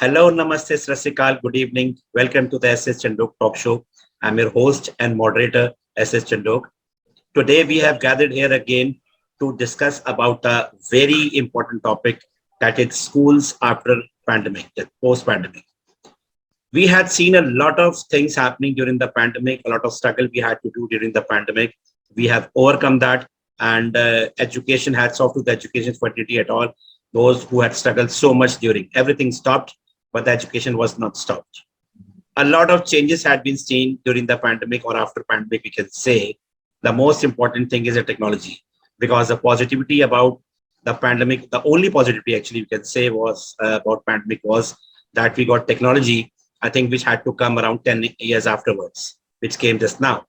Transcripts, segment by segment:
Hello, Namaste, Srasikal. Good evening. Welcome to the S.S. Chandhok talk show. I'm your host and moderator, S.S. Chandhok. Today, we have gathered here again to discuss about a very important topic, that is schools after pandemic, the post-pandemic. We had seen a lot of things happening during the pandemic, a lot of struggle we had to do during the pandemic. We have overcome that, and education, hats off to the education fraternity at all. Those who had struggled so much during, everything stopped, but the education was not stopped. A lot of changes had been seen during the pandemic or after pandemic, we can say. The most important thing is the technology, because the positivity about the pandemic, the only positivity actually we can say was about pandemic was that we got technology, I think, which had to come around 10 years afterwards, which came just now.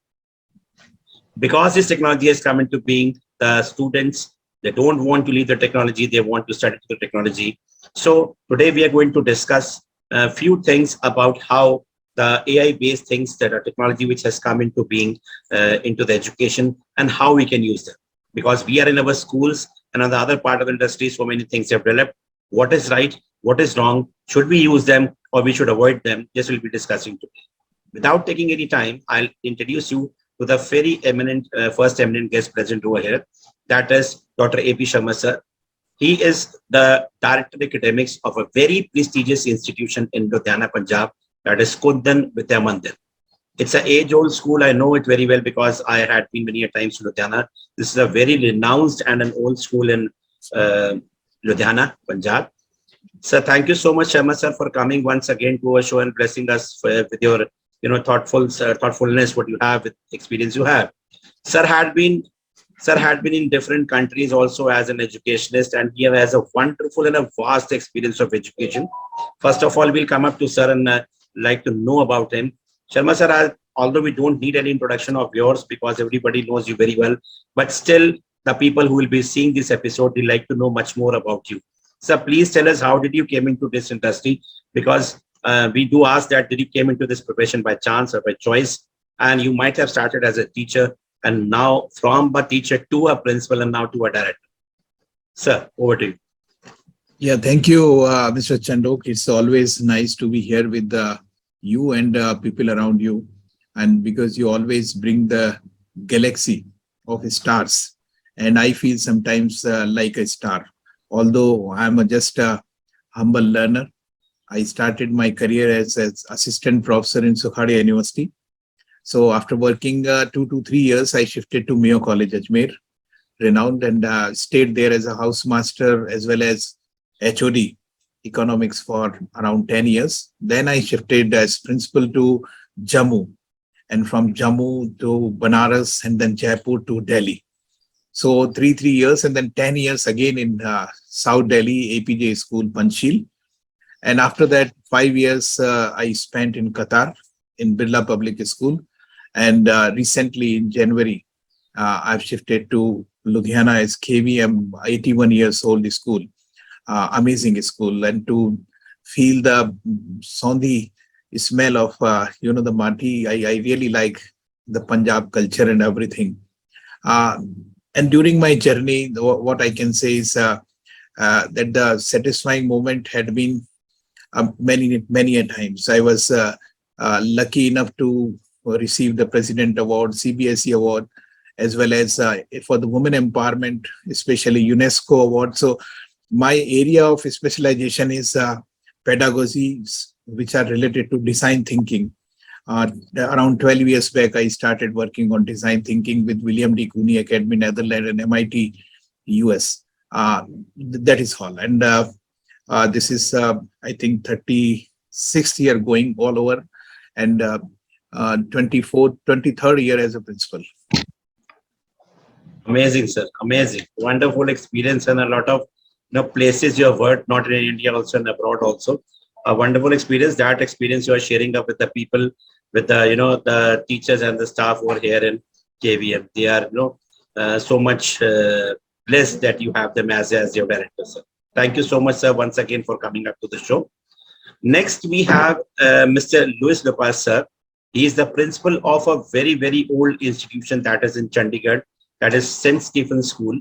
Because this technology has come into being, the students, they don't want to leave the technology, they want to study the technology. So today we are going to discuss a few things about how the AI based things, that are technology which has come into being into the education, and how we can use them, because we are in our schools, and on the other part of the industry so many things have developed. What is right, what is wrong, should we use them or we should avoid them? This we'll be discussing today. Without taking any time, I'll introduce you to the very eminent, first eminent guest present over here. That is Dr. A.P. Sharma sir. He is the Director of Academics of a very prestigious institution in Ludhiana, Punjab, that is Kundan Vidya Mandir. It's an age-old school. I know it very well because I had been many a times to Ludhiana. This is a very renowned and an old school in uh, Ludhiana, Punjab. Sir, thank you so much, Sharma sir, for coming once again to our show and blessing us with your, thoughtfulness, what you have, with experience you have. Sir had been Sir had been in different countries also as an educationist, and he has a wonderful and a vast experience of education. First of all, we'll come up to Sir and like to know about him. Sharma sir, although we don't need any introduction of yours because everybody knows you very well, but still the people who will be seeing this episode, they like to know much more about you. Sir, please tell us, how did you came into this industry? Because we do ask that, did you came into this profession by chance or by choice? And you might have started as a teacher, and now from a teacher to a principal, and now to a director. Sir, over to you. Yeah, thank you, Mr. Chandok. It's always nice to be here with you and people around you. And because you always bring the galaxy of stars. And I feel sometimes like a star. Although I'm just a humble learner, I started my career as assistant professor in Sukhadia University. So after working 2 to 3 years, I shifted to Mayo College, Ajmer, renowned, and stayed there as a housemaster as well as HOD economics for around 10 years. Then I shifted as principal to Jammu, and from Jammu to Banaras, and then Jaipur to Delhi. So three years, and then 10 years again in South Delhi, APJ School, Panchsheel. And after that, 5 years I spent in Qatar in Birla Public School. And recently in January, I've shifted to Ludhiana as KVM, 81 years old school, amazing school. And to feel the sondi smell of, the mati, I really like the Punjab culture and everything. And during my journey, what I can say is that the satisfying moment had been many a times. I was lucky enough to receive the President Award, CBSE Award, as well as for the women empowerment, especially UNESCO Award. So my area of specialization is pedagogies, which are related to design thinking. Around 12 years back, I started working on design thinking with William D. Cooney Academy, Netherlands, and MIT, US. That is all. And this is, I think, 36th year going all over, and 24th, 23rd year as a principal. Amazing, sir. Amazing. Wonderful experience, and a lot of places you have worked, not in India also, and abroad also. A wonderful experience. That experience you are sharing up with the people, with the the teachers and the staff over here in KVM. They are so much blessed that you have them as your director, sir. Thank you so much, sir, once again for coming up to the show. Next, we have Mr. Louis Lopez, sir. He is the principal of a very old institution that is in Chandigarh, that is St. Stephen's School.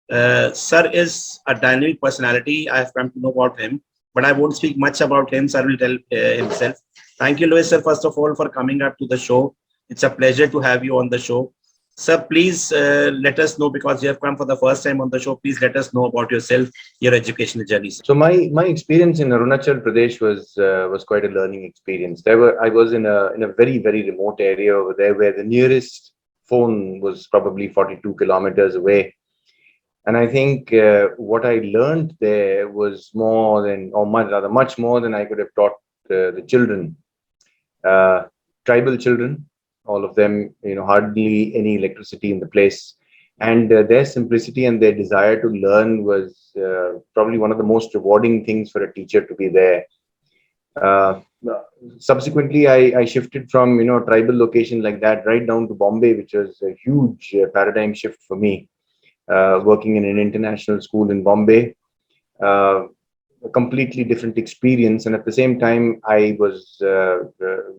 Sir is a dynamic personality. I have come to know about him. but I won't speak much about him. Sir will tell himself. Thank you, Louis, sir, first of all, for coming up to the show. It's a pleasure to have you on the show. Sir, please let us know, because you have come for the first time on the show. Please let us know about yourself, your educational journey, sir. So my experience in Arunachal Pradesh was quite a learning experience. I was in a very remote area over there, where the nearest phone was probably 42 kilometers away. And I think what I learned there was more than, or much, rather much more than I could have taught the children, uh, tribal children, all of them, hardly any electricity in the place. And their simplicity and their desire to learn was probably one of the most rewarding things for a teacher to be there. Uh, Subsequently, I shifted from, a tribal location like that right down to Bombay, which was a huge paradigm shift for me, working in an international school in Bombay. Uh, a completely different experience, and at the same time, I was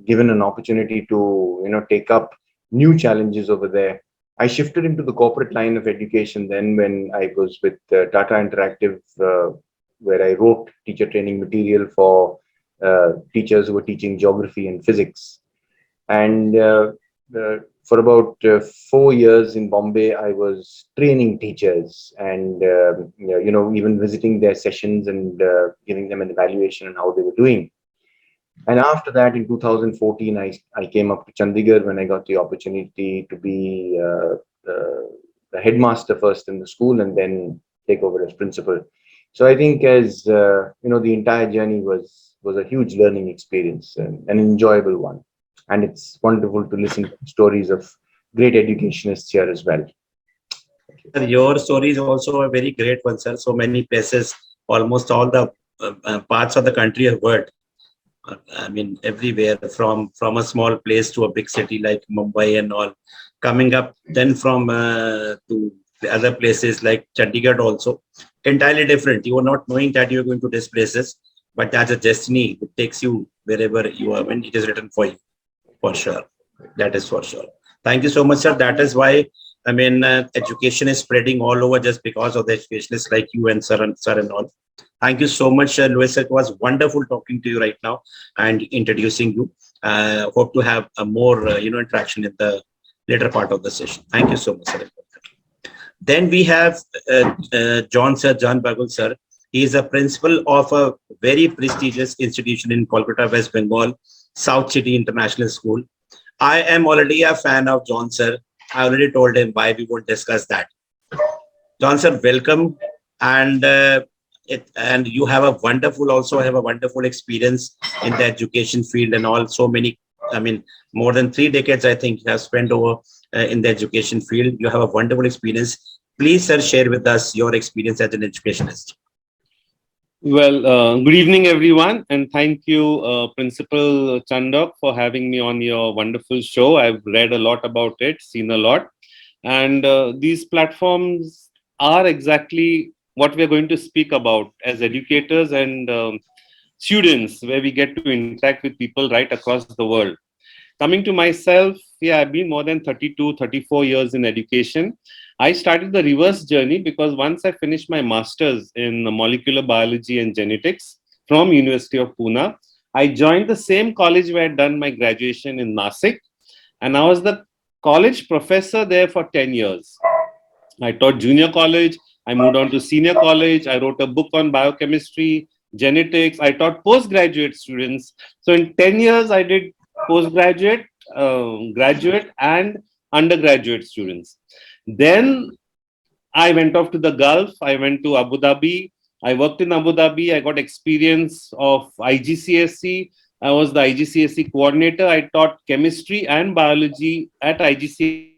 given an opportunity to, take up new challenges over there. I shifted into the corporate line of education then, when I was with Tata Interactive, where I wrote teacher training material for teachers who were teaching geography and physics. And for about 4 years in Bombay, I was training teachers, and even visiting their sessions and giving them an evaluation on how they were doing. And after that, in 2014, I came up to Chandigarh, when I got the opportunity to be the headmaster first in the school, and then take over as principal. So I think, as the entire journey was a huge learning experience, and an enjoyable one. And it's wonderful to listen to stories of great educationists here as well. Sir, your story is also a very great one, sir. So many places, almost all the parts of the country have worked. I mean, everywhere, from a small place to a big city like Mumbai and all, coming up then from to the other places like Chandigarh also, entirely different. You are not knowing that you are going to these places, but that's a destiny. It takes you wherever you are when it is written for you, for sure. That is for sure. Thank you so much, sir. That is why, I mean, education is spreading all over just because of the educationists like you and sir and all. Thank you so much, Louis. It was wonderful talking to you right now and introducing you. Hope to have a more, interaction in the later part of the session. Thank you so much, sir. Then we have John Bagul, sir. He is a principal of a very prestigious institution in Kolkata, West Bengal, South City International School. I am already a fan of John, sir. I already told him why we won't discuss that. John, sir, welcome. And and you have a wonderful experience in the education field and all. So many, I mean, more than 3 decades, I think, you have spent over in the education field. You have a wonderful experience. Please, sir, share with us your experience as an educationist. Well, good evening, everyone, and thank you, Principal Chandhok, for having me on your wonderful show. I've read a lot about it, seen a lot, and these platforms are exactly what we're going to speak about as educators and students, where we get to interact with people right across the world. Coming to myself, yeah, I've been more than 32, 34 years in education. I started the reverse journey because once I finished my master's in molecular biology and genetics from University of Pune, I joined the same college where I'd done my graduation in Nasik, and I was the college professor there for 10 years. I taught junior college, I moved on to senior college, I wrote a book on biochemistry, genetics, I taught postgraduate students. So in 10 years, I did postgraduate, graduate, and undergraduate students. Then I went off to the Gulf. I went to Abu Dhabi. I worked in Abu Dhabi. I got experience of IGCSE. I was the IGCSE coordinator. I taught chemistry and biology at IGCSE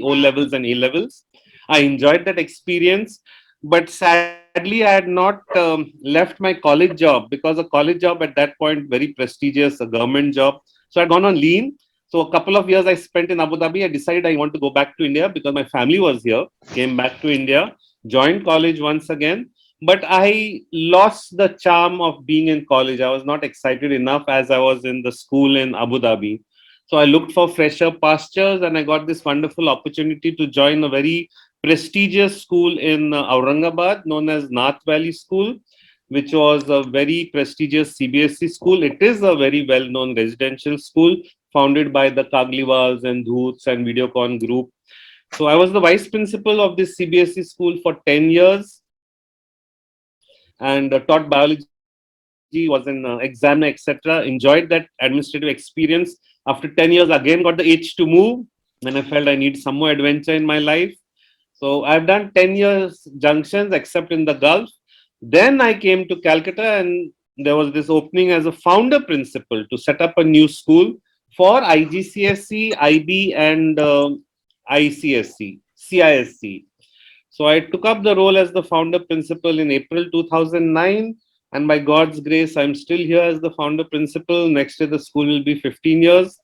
O levels and A levels. I enjoyed that experience, but sadly, I had not left my college job, because a college job at that point, very prestigious, a government job. So I'd gone on lean. So a couple of years I spent in Abu Dhabi. I decided I want to go back to India because my family was here. Came back to India, joined college once again. But I lost the charm of being in college. I was not excited enough as I was in the school in Abu Dhabi. So I looked for fresher pastures, and I got this wonderful opportunity to join a very prestigious school in Aurangabad known as Nath Valley School. which was a very prestigious CBSE school. It is a very well-known residential school founded by the Kagliwals and Dhoots and Videocon group. So I was the vice principal of this CBSE school for 10 years and taught biology, was an examiner, etc. Enjoyed that administrative experience. After 10 years, again got the itch to move when I felt I need some more adventure in my life. So I've done 10 years junctions except in the Gulf. Then I came to Calcutta and there was this opening as a founder principal to set up a new school for IGCSE, IB and ICSC, CISC. So I took up the role as the founder principal in April 2009. And by God's grace, I'm still here as the founder principal. Next year, the school will be 15 years.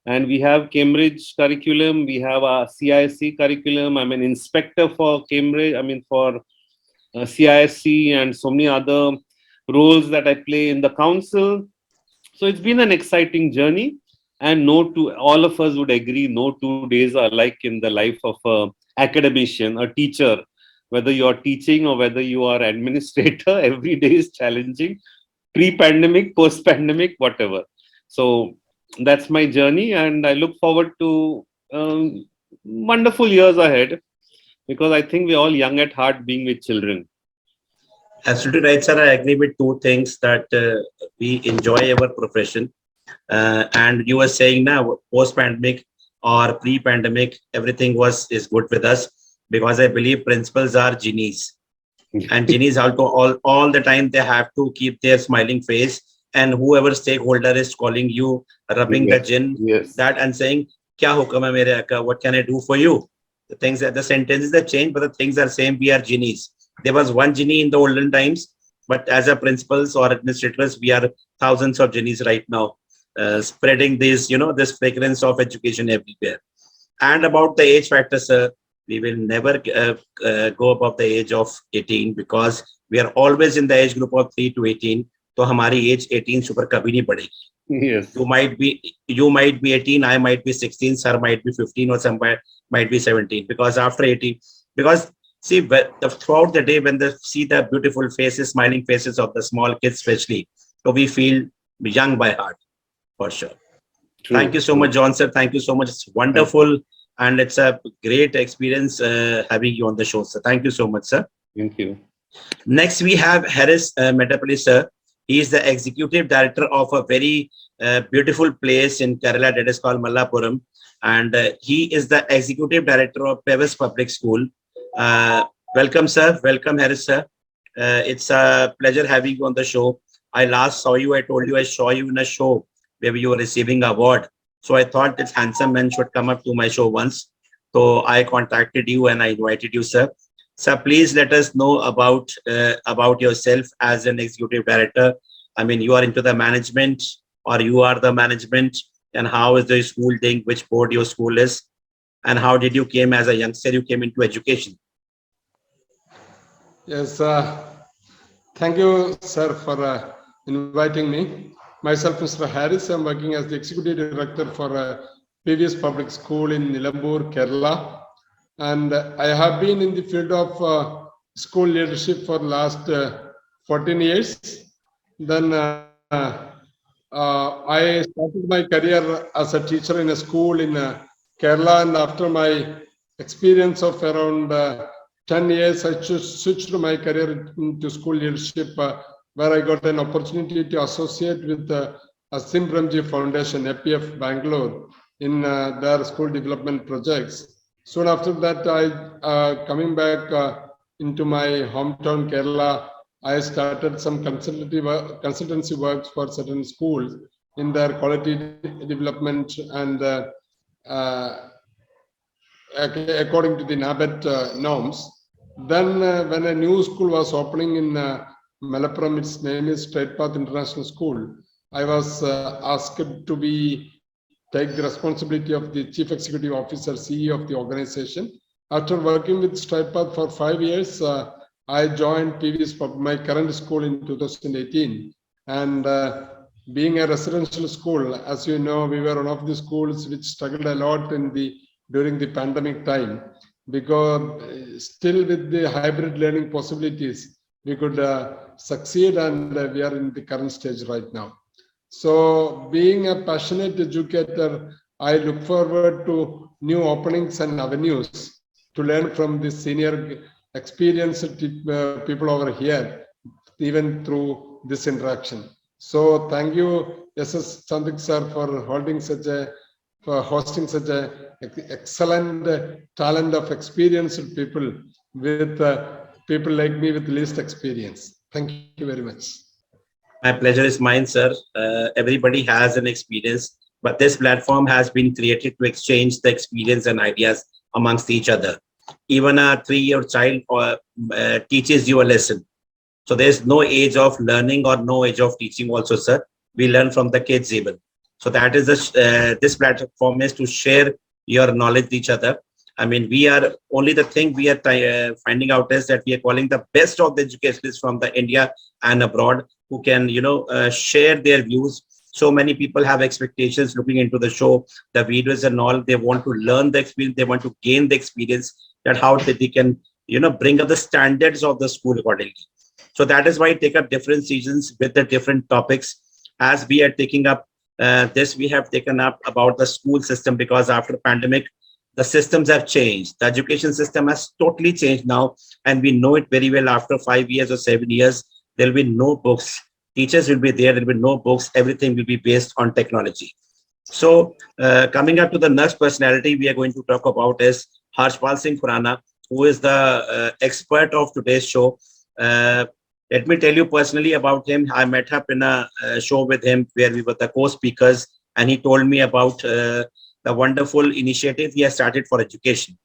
And we have Cambridge curriculum. We have a CISC curriculum. I'm an inspector for Cambridge, for CISC and so many other roles that I play in the council. So it's been an exciting journey. And all of us would agree, no 2 days are alike in the life of an academician, a teacher. Whether you are teaching or whether you are administrator, every day is challenging, pre-pandemic, post-pandemic, whatever. So that's my journey, and I look forward to wonderful years ahead because I think we're all young at heart being with children. Absolutely right, sir. I agree with two things that we enjoy our profession. And you were saying now, post-pandemic or pre-pandemic, everything is good with us because I believe principals are genies. And genies all the time, they have to keep their smiling face. And whoever stakeholder is calling you, rubbing the gin, that and saying, "Kya hukam hai mere akka? What can I do for you?" The sentences that change, but the things are same. We are genies. There was one genie in the olden times, but as a principals or administrators, we are thousands of genies right now, spreading this fragrance of education everywhere. And about the age factor, sir, we will never go above the age of 18 because we are always in the age group of 3 to 18. So हमारी age 18 से ऊपर कभी नहीं बढ़ेगी. Yes. You might be 18, I might be 16, sir might be 15, or some might be 17. Because after 18, because see, throughout the day when they see the beautiful faces, smiling faces of the small kids, especially, so we feel young by heart, for sure. True. Thank you so much, John, sir. Thank you so much. It's wonderful. And it's a great experience having you on the show, sir. Thank you so much, sir. Thank you. Next, we have Harris Metapoli, sir. He is the executive director of a very beautiful place in Kerala that is called Mallapuram. And he is the executive director of Pevis Public School. Welcome, sir. Welcome, Harris, sir. It's a pleasure having you on the show. I last saw you, I told you I saw you in a show where you were receiving an award. So I thought this handsome man should come up to my show once. So I contacted you and I invited you, sir. Sir, please let us know about yourself as an executive director. I mean, you are into the management or you are the management, and how is the school doing, which board your school is, and how did you came as a youngster, you came into education? Yes, thank you, sir, for inviting me. Myself, Mr. Harris, I'm working as the executive director for a previous public school in Nilambur, Kerala. And I have been in the field of school leadership for the last 14 years. Then I started my career as a teacher in a school in Kerala. And after my experience of around 10 years, I switched my career into school leadership, where I got an opportunity to associate with Asim Ramji Foundation, APF Bangalore, in their school development projects. Soon after that, I coming back into my hometown Kerala, I started some consultancy works for certain schools in their quality development and according to the NABET norms. Then when a new school was opening in Malappuram, its name is Straight Path International School, I was asked to take the responsibility of the Chief Executive Officer, CEO of the organization. After working with Straight Path for 5 years, I joined my current school in 2018. And being a residential school, as you know, we were one of the schools which struggled a lot during the pandemic time, because still with the hybrid learning possibilities, we could succeed, and we are in the current stage right now. So being a passionate educator, I look forward to new openings and avenues to learn from the senior experienced people over here, even through this interaction. So thank you, S.S. Chandhok sir, for hosting such a excellent talent of experienced people with people like me with least experience. Thank you very much. My pleasure is mine, sir. Everybody has an experience, but this platform has been created to exchange the experience and ideas amongst each other. Even a 3-year child teaches you a lesson. So there's no age of learning or no age of teaching also, sir. We learn from the kids even. So that is this platform is to share your knowledge with each other. I mean, we are only the thing we are finding out is that we are calling the best of the educationists from the India and abroad who can, share their views. So many people have expectations looking into the show, the videos and all. They want to learn the experience. They want to gain the experience that how they can, bring up the standards of the school accordingly. So that is why I take up different seasons with the different topics. As we are taking up this, we have taken up about the school system because after the pandemic, the systems have changed. The education system has totally changed now, and we know it very well. After 5 years or 7 years, there will be no books. Teachers will be there. There will be no books. Everything will be based on technology. So coming up to the next personality we are going to talk about is Harshpal Singh Khurana, who is the expert of today's show. Let me tell you personally about him. I met up in a show with him where we were the co-speakers, and he told me about the wonderful initiative he has started for education.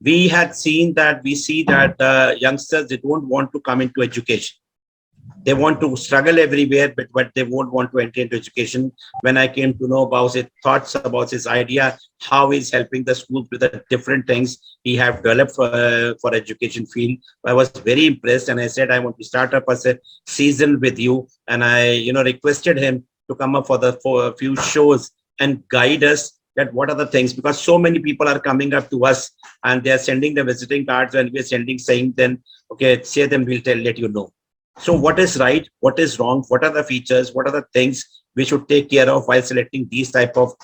We see that youngsters, they don't want to come into education. They want to struggle everywhere, but they won't want to enter into education. When I came to know about his thoughts, about his idea, how he's helping the schools with the different things he have developed for education field, I was very impressed, and I said I want to start up as a season with you. And I, requested him to come up for a few shows and guide us that what are the things, because so many people are coming up to us and they are sending the visiting cards, and we're saying then, okay, say them, we'll let you know. So what is right, what is wrong, what are the features, what are the things we should take care of while selecting these type of,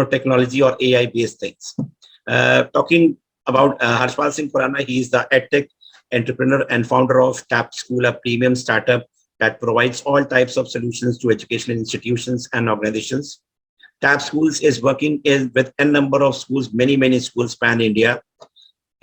technology or AI based things. Talking about Harshpal Singh Khurana, he is the EdTech entrepreneur and founder of TAP School, a premium startup that provides all types of solutions to educational institutions and organizations. TAP Schools is working with a number of schools, many schools span India.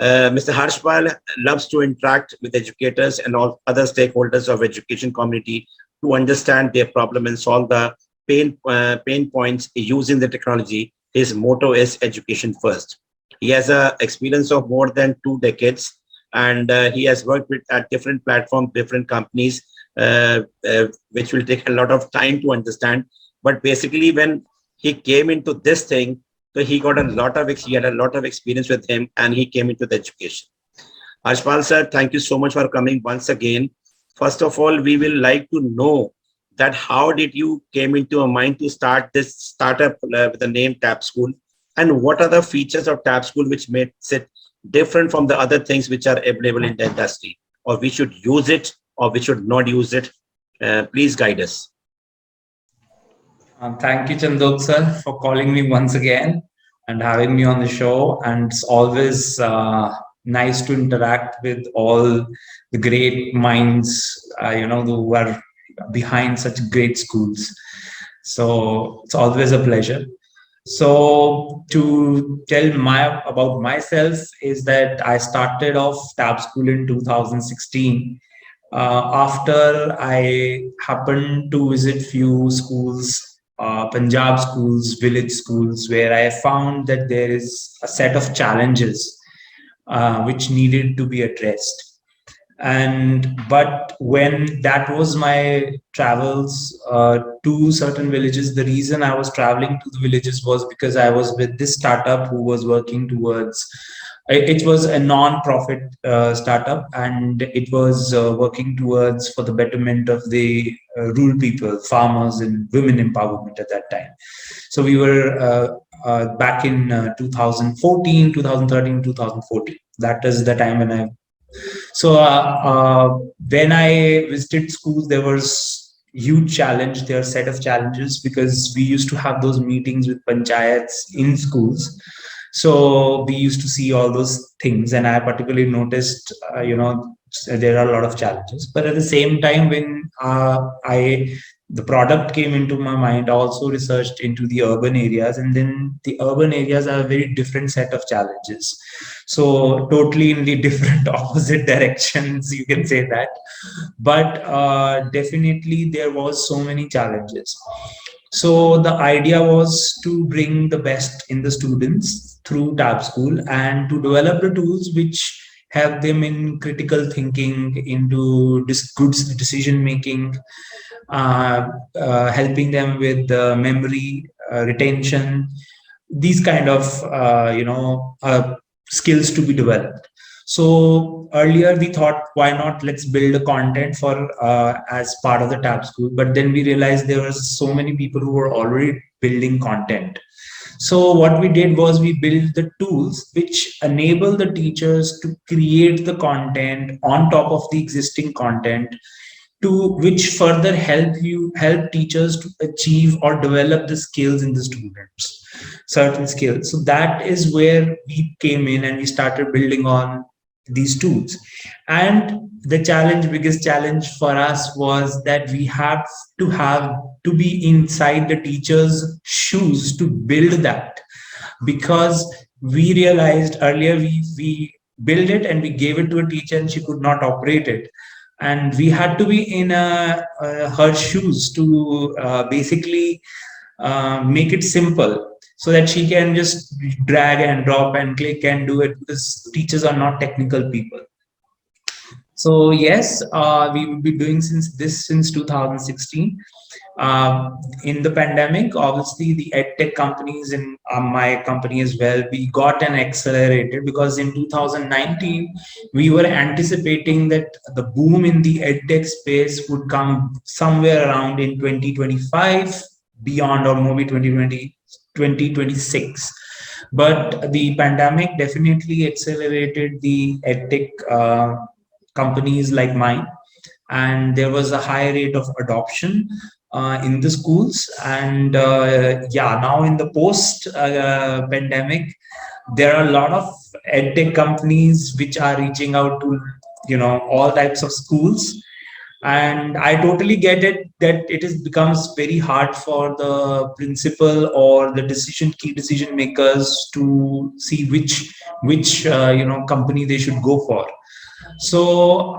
Mr. Harshpal loves to interact with educators and all other stakeholders of education community to understand their problem and solve the pain points using the technology. His motto is education first. He has a experience of more than 2 decades, and he has worked with at different platforms, different companies, which will take a lot of time to understand. But basically, when he came into this thing, so he had a lot of experience with him, and he came into the education. Harshpal sir, thank you so much for coming once again. First of all, we will like to know that how did you came into a mind to start this startup with the name TAP School, and what are the features of TAP School which makes it different from the other things which are available in the industry, or we should use it or we should not use it. Please guide us. Thank you, Chandhok sir, for calling me once again and having me on the show. And it's always nice to interact with all the great minds, who are behind such great schools. So it's always a pleasure. So to tell about myself is that I started off TAP School in 2016. After I happened to visit few schools, Punjab schools, village schools, where I found that there is a set of challenges which needed to be addressed. But when that was my travels to certain villages, the reason I was traveling to the villages was because I was with this startup who was working towards. It was a non-profit startup, and it was working towards for the betterment of the rural people, farmers, and women empowerment at that time. So we were back in 2014, 2013, 2014. That is the time when I So when I visited schools, there was huge challenge. There are set of challenges because we used to have those meetings with panchayats in schools. So we used to see all those things, and I particularly noticed, there are a lot of challenges. But at the same time, when I the product came into my mind, I also researched into the urban areas, and then the urban areas are a very different set of challenges. So totally in the different opposite directions, you can say that. But definitely there was so many challenges. So the idea was to bring the best in the students through Tab School and to develop the tools which help them in critical thinking, into good decision making, helping them with memory, retention, these kind of skills to be developed. So earlier we thought, why not let's build a content for as part of the Tab School, but then we realized there were so many people who were already building content. So what we did was we built the tools which enable the teachers to create the content on top of the existing content, to which further help teachers to achieve or develop the skills in the students, certain skills. So that is where we came in and we started building on these tools. And the biggest challenge for us was that we have to be inside the teacher's shoes to build that, because we realized earlier we built it and we gave it to a teacher and she could not operate it, and we had to be in her shoes to basically make it simple so that she can just drag and drop and click and do it, because teachers are not technical people. So yes, we will be doing since 2016. In the pandemic, obviously the edtech companies and my company as well, we got an accelerated, because in 2019 we were anticipating that the boom in the edtech space would come somewhere around in 2025 beyond, or maybe 2026. But the pandemic definitely accelerated the edtech companies like mine, and there was a high rate of adoption in the schools. And now in the post pandemic, there are a lot of edtech companies which are reaching out to all types of schools. And I totally get it that becomes very hard for the principal or the key decision makers to see which company they should go for. So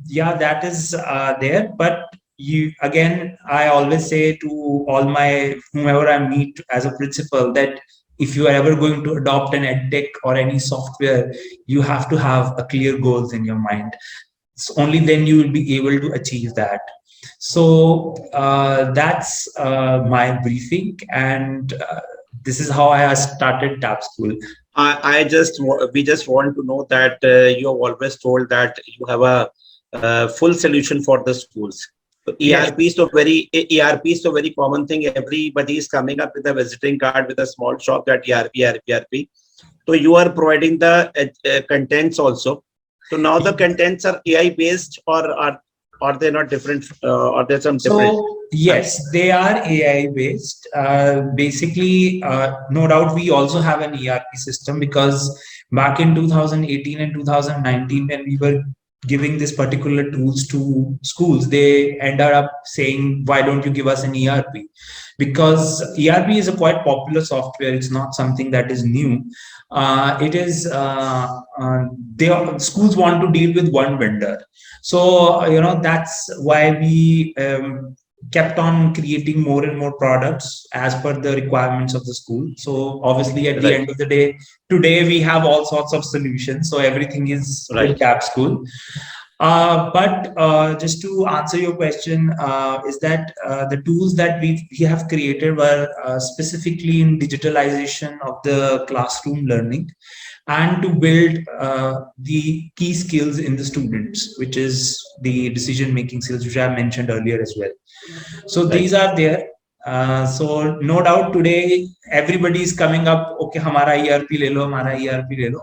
that is there. But I always say to all whomever I meet as a principal, that if you are ever going to adopt an edtech or any software, you have to have a clear goals in your mind. So only then you will be able to achieve that. So that's my briefing, and this is how I started Tab School. We just want to know that you have always told that you have a full solution for the schools. So ERP is a very common thing. Everybody is coming up with a visiting card with a small shop that ERP. So you are providing the contents also. So now the contents are AI based, or are they not different? Are there some different? So yes, they are AI based. Basically, no doubt, we also have an ERP system, because back in 2018 and 2019, when we were giving this particular tools to schools, they ended up saying, why don't you give us an ERP? Because ERP is a quite popular software. It's not something that is new. Schools want to deal with one vendor. So, that's why we kept on creating more and more products as per the requirements of the school. So obviously at the end of the day, today we have all sorts of solutions. So everything is in Tab School. But just to answer your question, is that the tools that we have created were specifically in digitalization of the classroom learning, and to build the key skills in the students, which is the decision-making skills, which I mentioned earlier as well. So these are there. So no doubt today everybody is coming up. Okay, हमारा ERP ले लो, हमारा ERP ले लो.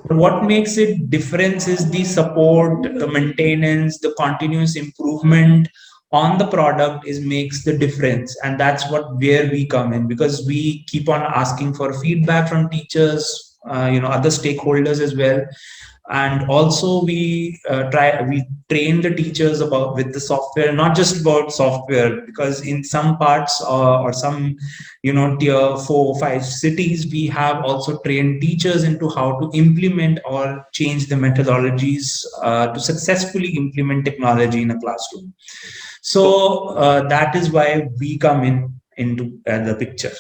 But what makes it difference is the support, the maintenance, the continuous improvement on the product is makes the difference, and that's what where we come in, because we keep on asking for feedback from teachers, other stakeholders as well. And also we train the teachers about with the software, not just about software, because in some parts or some tier 4 or 5 cities, we have also trained teachers into how to implement or change the methodologies to successfully implement technology in a classroom. So that is why we come into the picture.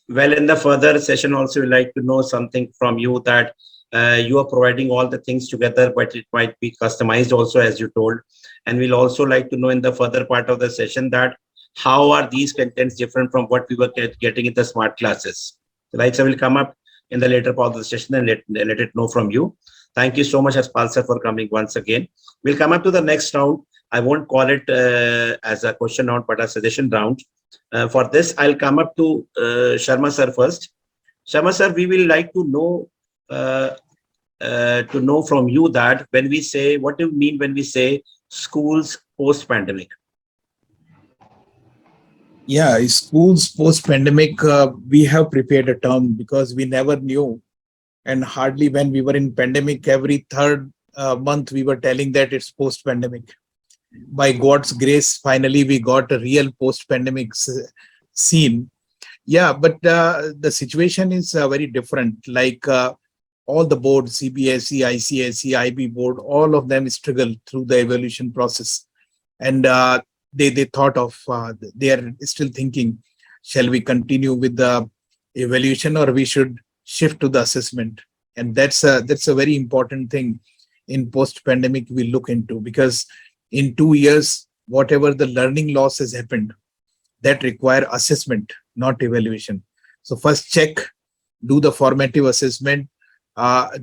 Well, in the further session also, we'd like to know something from you that you are providing all the things together, but it might be customized also, as you told. And we'll also like to know in the further part of the session that how are these contents different from what we were getting in the smart classes, right? So we'll come up in the later part of the session and let it know from you. Thank you so much, S.S.Chandhok, sir, for coming once again. We'll come up to the next round. I won't call it as a question round, but a suggestion round. For this, I'll come up to Sharma sir first. Sharma sir, we will like to know from you that when we say, what do you mean when we say schools post-pandemic? Yeah, schools post-pandemic, we have prepared a term because we never knew. And hardly when we were in pandemic, every third month we were telling that it's post-pandemic. By God's grace, finally we got a real post-pandemic scene. Yeah, but the situation is very different. Like all the boards, CBSE, ICSE, IB board, all of them struggle through the evolution process. And they thought of, they are still thinking, shall we continue with the evaluation or we should shift to the assessment? And that's a very important thing in post-pandemic we look into, because in 2 years, whatever the learning loss has happened, that require assessment, not evaluation. So first check, do the formative assessment,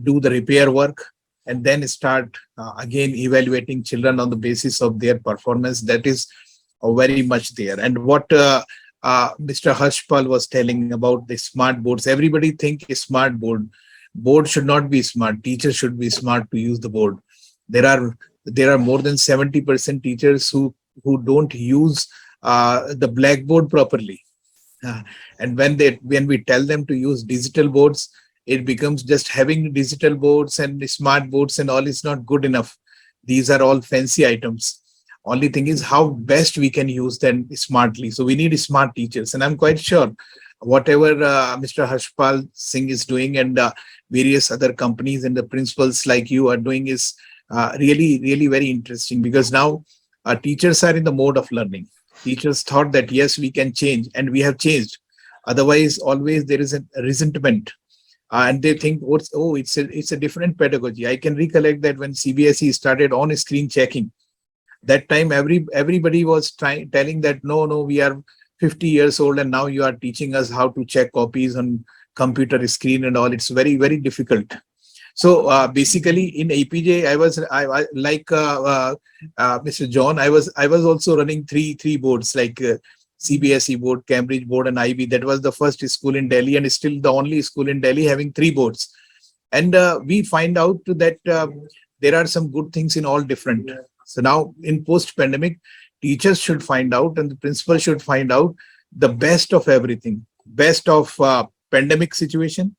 do the repair work, and then start again evaluating children on the basis of their performance. That is very much there. And what Mr. Harshpal was telling about the smart boards, everybody think a smart board should not be smart. Teachers should be smart to use the board. There are more than 70% teachers who don't use the blackboard properly. And when we tell them to use digital boards, it becomes just having digital boards and smart boards and all is not good enough. These are all fancy items. Only thing is how best we can use them smartly. So we need smart teachers. And I'm quite sure whatever Mr. Harshpal Singh is doing and various other companies and the principals like you are doing is really, really very interesting, because now teachers are in the mode of learning. Teachers thought that, yes, we can change, and we have changed. Otherwise, always there is a resentment. And they think, it's a different pedagogy. I can recollect that when CBSE started on-screen checking, that time everybody was telling that, no, we are 50 years old and now you are teaching us how to check copies on computer screen and all. It's very, very difficult. So basically in APJ, I like Mr. John, I was also running three boards, like CBSE board, Cambridge board, and IB. That was the first school in Delhi, and still the only school in Delhi having 3 boards. And we find out that there are some good things in all different. So now in post-pandemic, teachers should find out and the principal should find out the best of everything, best of pandemic situation,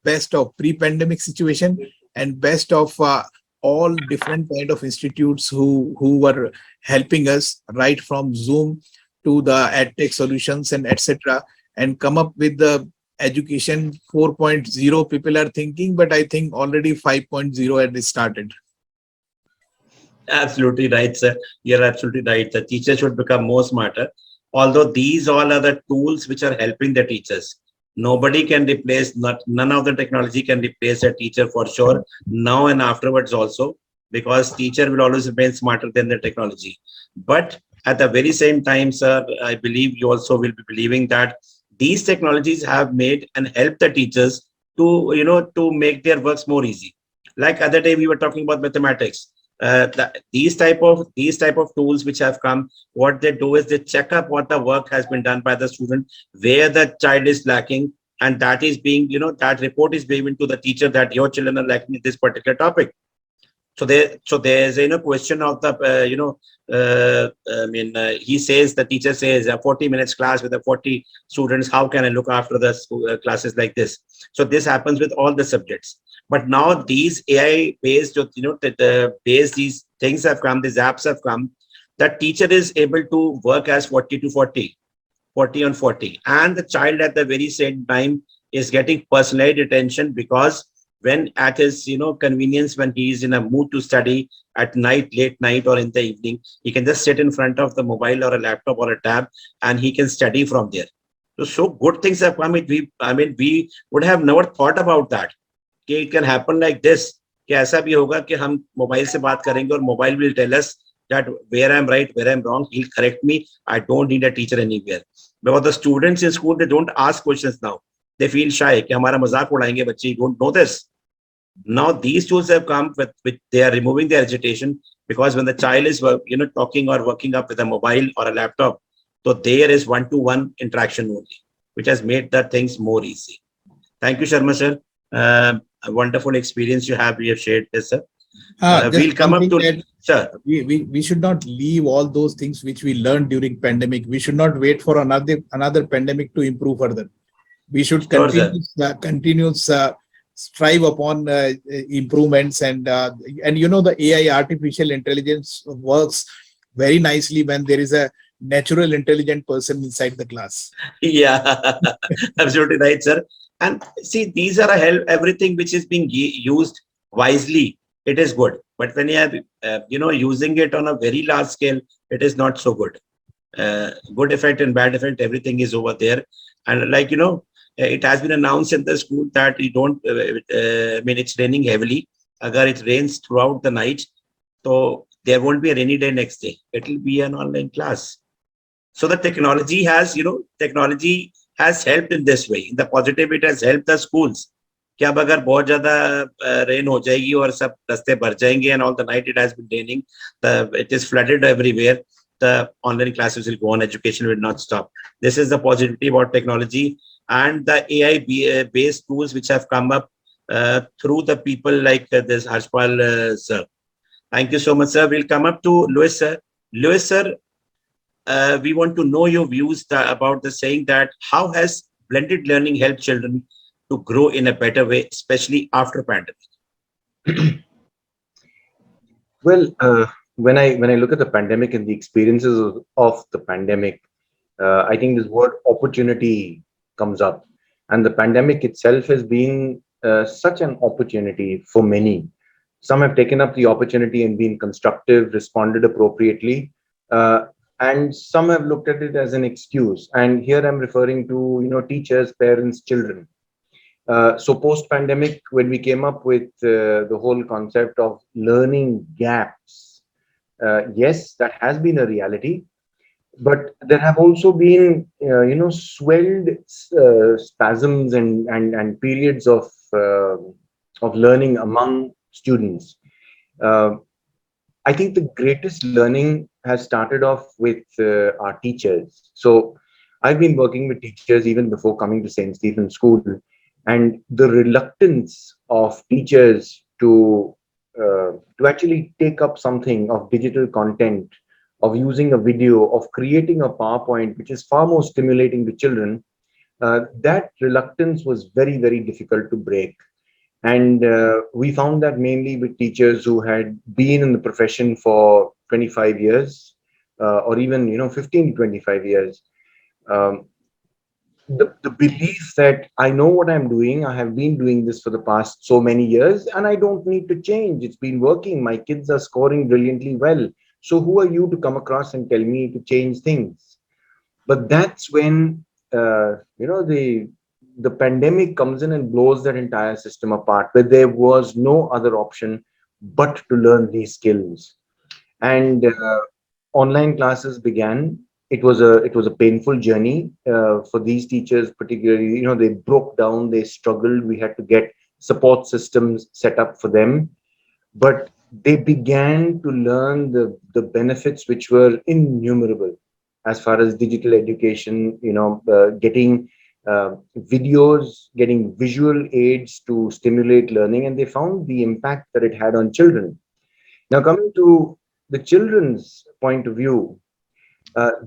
best of pre-pandemic situation, and best of all different kind of institutes who were helping us right from Zoom to the EdTech solutions and etc. and come up with the education 4.0 people are thinking, but I think already 5.0 had started. Absolutely right, sir. You're absolutely right. The teachers should become more smarter. Although these all are the tools which are helping the teachers. Nobody can replace, none of the technology can replace a teacher for sure, now and afterwards also, because teacher will always remain smarter than the technology. But at the very same time, sir, I believe you also will be believing that these technologies have made and helped the teachers to, to make their works more easy. Like other day, we were talking about mathematics. These type of tools which have come, what they do is they check up what the work has been done by the student, where the child is lacking, and that is being, that report is given to the teacher that your children are lacking in this particular topic. So there's question of the he says, the teacher says, a 40 minutes class with the 40 students, how can I look after the classes like this? So this happens with all the subjects. But now these AI based, these things have come, these apps have come, that teacher is able to work as 40 to 40, 40 on 40, and the child at the very same time is getting personalized attention, because when at his convenience, when he is in a mood to study at night, late night, or in the evening, he can just sit in front of the mobile or a laptop or a tab, and he can study from there. So good things have come. We would have never thought about that, कि it can happen like this, कि ऐसा भी होगा कि हम mobile से बात करेंगे और mobile will tell us that where I'm right, where I'm wrong. He'll correct me. I don't need a teacher anywhere. Because the students in school, they don't ask questions now. They feel shy कि हमारा मजाक उड़ाएंगे बच्चे. You don't know this. Now these tools have come with they are removing their agitation, because when the child is talking or working up with a mobile or a laptop, so there is one-to-one interaction only, which has made the things more easy. Thank you, Sharma sir. A wonderful experience you have shared this, sir. We'll come up to sir. We should not leave all those things which we learned during pandemic. We should not wait for another pandemic to improve further. We should continue strive upon improvements, and the AI, artificial intelligence, works very nicely when there is a natural intelligent person inside the class. Yeah, absolutely right, sir. And see, these are everything which is being used wisely, it is good. But when you are using it on a very large scale, it is not so good. Good effect and bad effect, everything is over there. And it has been announced in the school that you don't, it's raining heavily. Agar it rains throughout the night, so there won't be a rainy day next day. It will be an online class. So the technology has helped in this way. In the positive, it has helped the schools. कि अब अगर बहुत ज्यादा rain हो जाएगी और सब रास्ते भर जाएंगे, and all the night it has been raining, it is flooded everywhere, the online classes will go on, education will not stop. This is the positivity about technology and the AI based tools which have come up through the people like this Harshpal sir. Thank you so much, sir. We'll come up to Louis sir. Louis sir, we want to know your views about the saying that how has blended learning helped children to grow in a better way, especially after pandemic? Well, when I look at the pandemic and the experiences of the pandemic, I think this word opportunity comes up, and the pandemic itself has been such an opportunity for many. Some have taken up the opportunity and been constructive, responded appropriately, and some have looked at it as an excuse. And here I'm referring to teachers, parents, children. So post-pandemic, when we came up with the whole concept of learning gaps, yes, that has been a reality, but there have also been swelled spasms and periods of learning among students. I think the greatest learning has started off with our teachers. So I've been working with teachers even before coming to St. Stephen's School. And the reluctance of teachers to actually take up something of digital content, of using a video, of creating a PowerPoint, which is far more stimulating to children, that reluctance was very, very difficult to break. And we found that mainly with teachers who had been in the profession for 25 years, or even 15 to 25 years. The belief that I know what I'm doing, I have been doing this for the past so many years, and I don't need to change. It's been working. My kids are scoring brilliantly well. So who are you to come across and tell me to change things? But that's when the pandemic comes in and blows that entire system apart, where there was no other option but to learn these skills. And online classes began. It was a painful journey for these teachers, particularly. They broke down, they struggled. We had to get support systems set up for them. But they began to learn the benefits which were innumerable as far as digital education, getting videos, getting visual aids to stimulate learning, and they found the impact that it had on children. Now, coming to the children's point of view,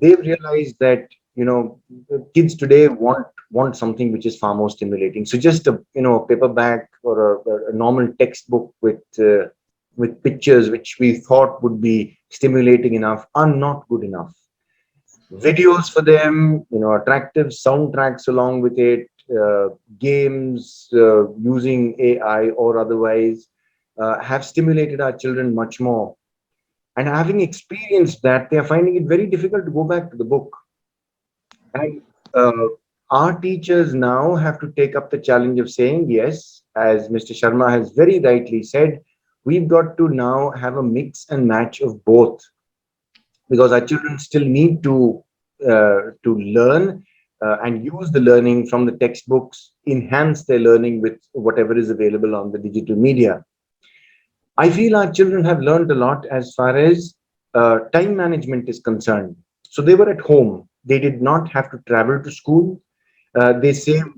they've realized that kids today want something which is far more stimulating. So just a paperback or a normal textbook with pictures which we thought would be stimulating enough are not good enough. Videos for them, attractive soundtracks along with it, games using AI or otherwise have stimulated our children much more. And having experienced that, they are finding it very difficult to go back to the book. And our teachers now have to take up the challenge of saying, yes, as Mr. Sharma has very rightly said, we've got to now have a mix and match of both, because our children still need to learn and use the learning from the textbooks, enhance their learning with whatever is available on the digital media. I feel our children have learned a lot as far as time management is concerned. So they were at home. They did not have to travel to school. They saved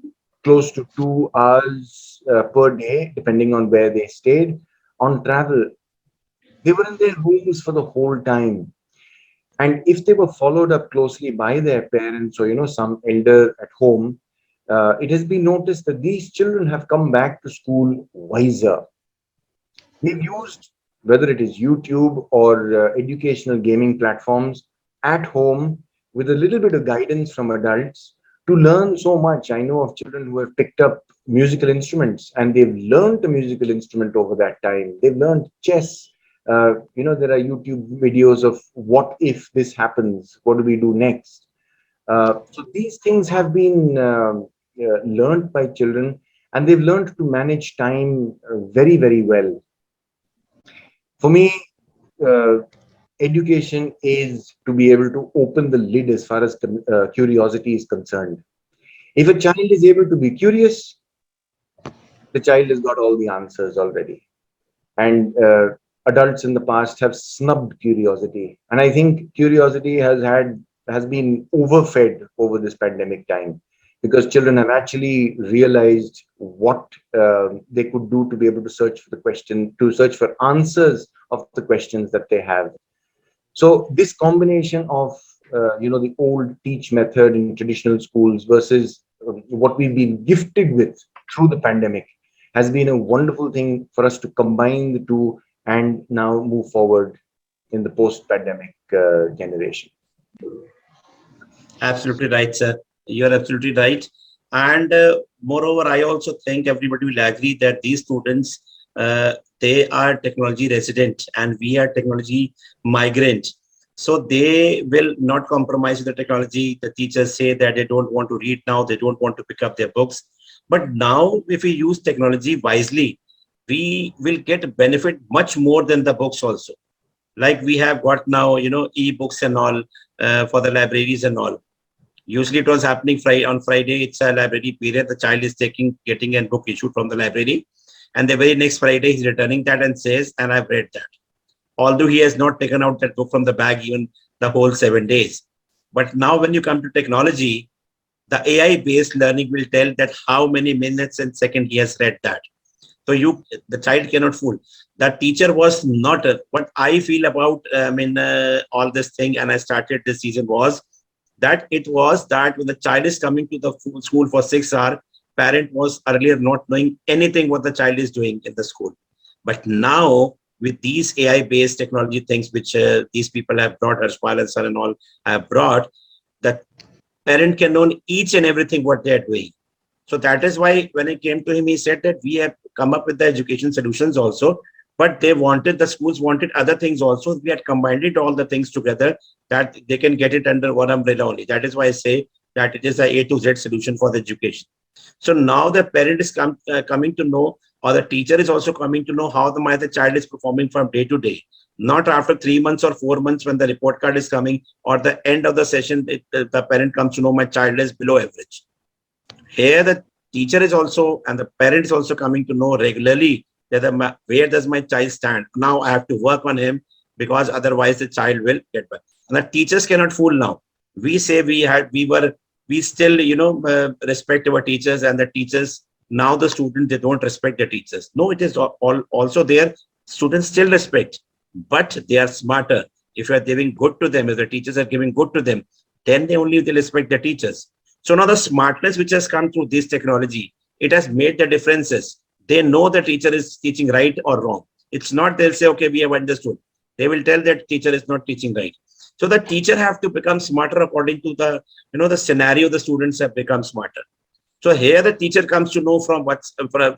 close to 2 hours per day, depending on where they stayed, on travel. They were in their homes for the whole time. And if they were followed up closely by their parents or, some elder at home, it has been noticed that these children have come back to school wiser. They've used, whether it is YouTube or educational gaming platforms, at home with a little bit of guidance from adults to learn so much. I know of children who have picked up musical instruments and they've learned a musical instrument over that time. They've learned chess. There are YouTube videos of what if this happens? What do we do next? So these things have been learned by children, and they've learned to manage time very, very well. For me, education is to be able to open the lid as far as curiosity is concerned. If a child is able to be curious, the child has got all the answers already. And adults in the past have snubbed curiosity. And I think curiosity has been overfed over this pandemic time, because children have actually realized what they could do to be able to search for answers of the questions that they have. So this combination of the old teach method in traditional schools versus what we've been gifted with through the pandemic has been a wonderful thing for us to combine the two and now move forward in the post-pandemic generation. Absolutely right, sir. You're absolutely right. And moreover, I also think everybody will agree that these students, they are technology resident and we are technology migrant. So they will not compromise with the technology. The teachers say that they don't want to read now, they don't want to pick up their books. But now, if we use technology wisely, we will get benefit much more than the books also. Like we have got now, e-books and all for the libraries and all. Usually it was happening on Friday, it's a library period. The child is getting a book issued from the library. And the very next Friday, he's returning that and says, and I've read that. Although he has not taken out that book from the bag even the whole 7 days. But now when you come to technology, the AI-based learning will tell that how many minutes and seconds he has read that. So the child cannot fool. The teacher was not, what I feel about, all this thing, and I started this season was, that it was that when the child is coming to the school for 6 hours, parent was earlier not knowing anything what the child is doing in the school. But now with these AI-based technology things, which these people have brought, Harshpal and Sir and all have brought, that parent can know each and everything what they are doing. So that is why when I came to him, he said that we have come up with the education solutions also, but the schools wanted other things also. We had combined it, all the things together, that they can get it under one umbrella only. That is why I say that it is a A to Z solution for the education. So now the parent is coming to know, or the teacher is also coming to know how the child is performing from day to day. Not after 3 months or 4 months when the report card is coming, or the end of the session, the parent comes to know my child is below average. Here the teacher is also, and the parent is also coming to know regularly where does my child stand? Now I have to work on him, because otherwise the child will get back. And the teachers cannot fool now. We say we still, respect our teachers, and the teachers, now the students, they don't respect the teachers. No, it is all also there. Students still respect, but they are smarter. If you are giving good to them, if the teachers are giving good to them, then they respect the teachers. So now the smartness which has come through this technology, it has made the differences. They know the teacher is teaching right or wrong. It's not they'll say, okay, we have understood. They will tell that teacher is not teaching right. So the teacher have to become smarter according to the, the scenario. The students have become smarter. So here the teacher comes to know from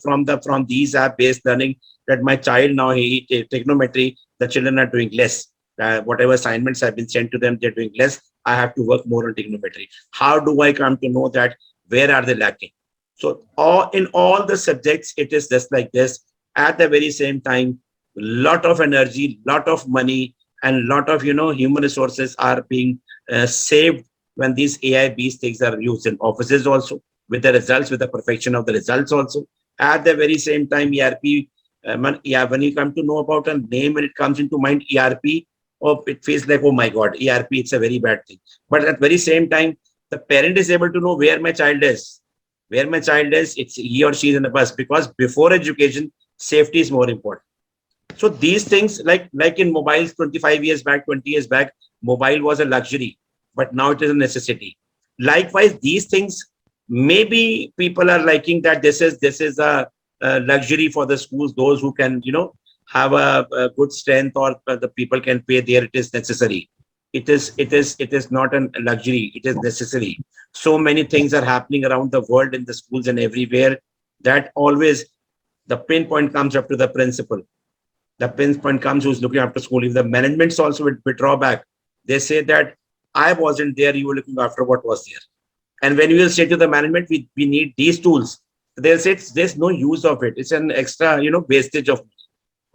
from these app-based learning that my child now, trigonometry, the children are doing less. Whatever assignments have been sent to them, they're doing less. I have to work more on trigonometry. How do I come to know that? Where are they lacking? So in all the subjects, it is just like this. At the very same time, lot of energy, lot of money, and lot of human resources are being saved when these AI-based things are used in offices also, with the results, with the perfection of the results also. At the very same time, ERP, when you come to know about a name, when it comes into mind, ERP, oh, it feels like, oh my God, ERP, it's a very bad thing. But at the very same time, the parent is able to know where my child is. Where my child is, it's he or she is in the bus, because before education, safety is more important. So these things, like in mobiles 25 years back, 20 years back, mobile was a luxury, but now it is a necessity. Likewise, these things, maybe people are liking that this is a luxury for the schools, those who can, have a good strength, or the people can pay there, it is necessary. It is not a luxury, it is necessary. So many things are happening around the world, in the schools and everywhere, that always the pinpoint comes up to the principal. The pinpoint comes who's looking after school. If the management's also withdraw back, they say that I wasn't there, you were looking after what was there. And when we will say to the management, we need these tools, they'll say there's no use of it. It's an extra, wastage of.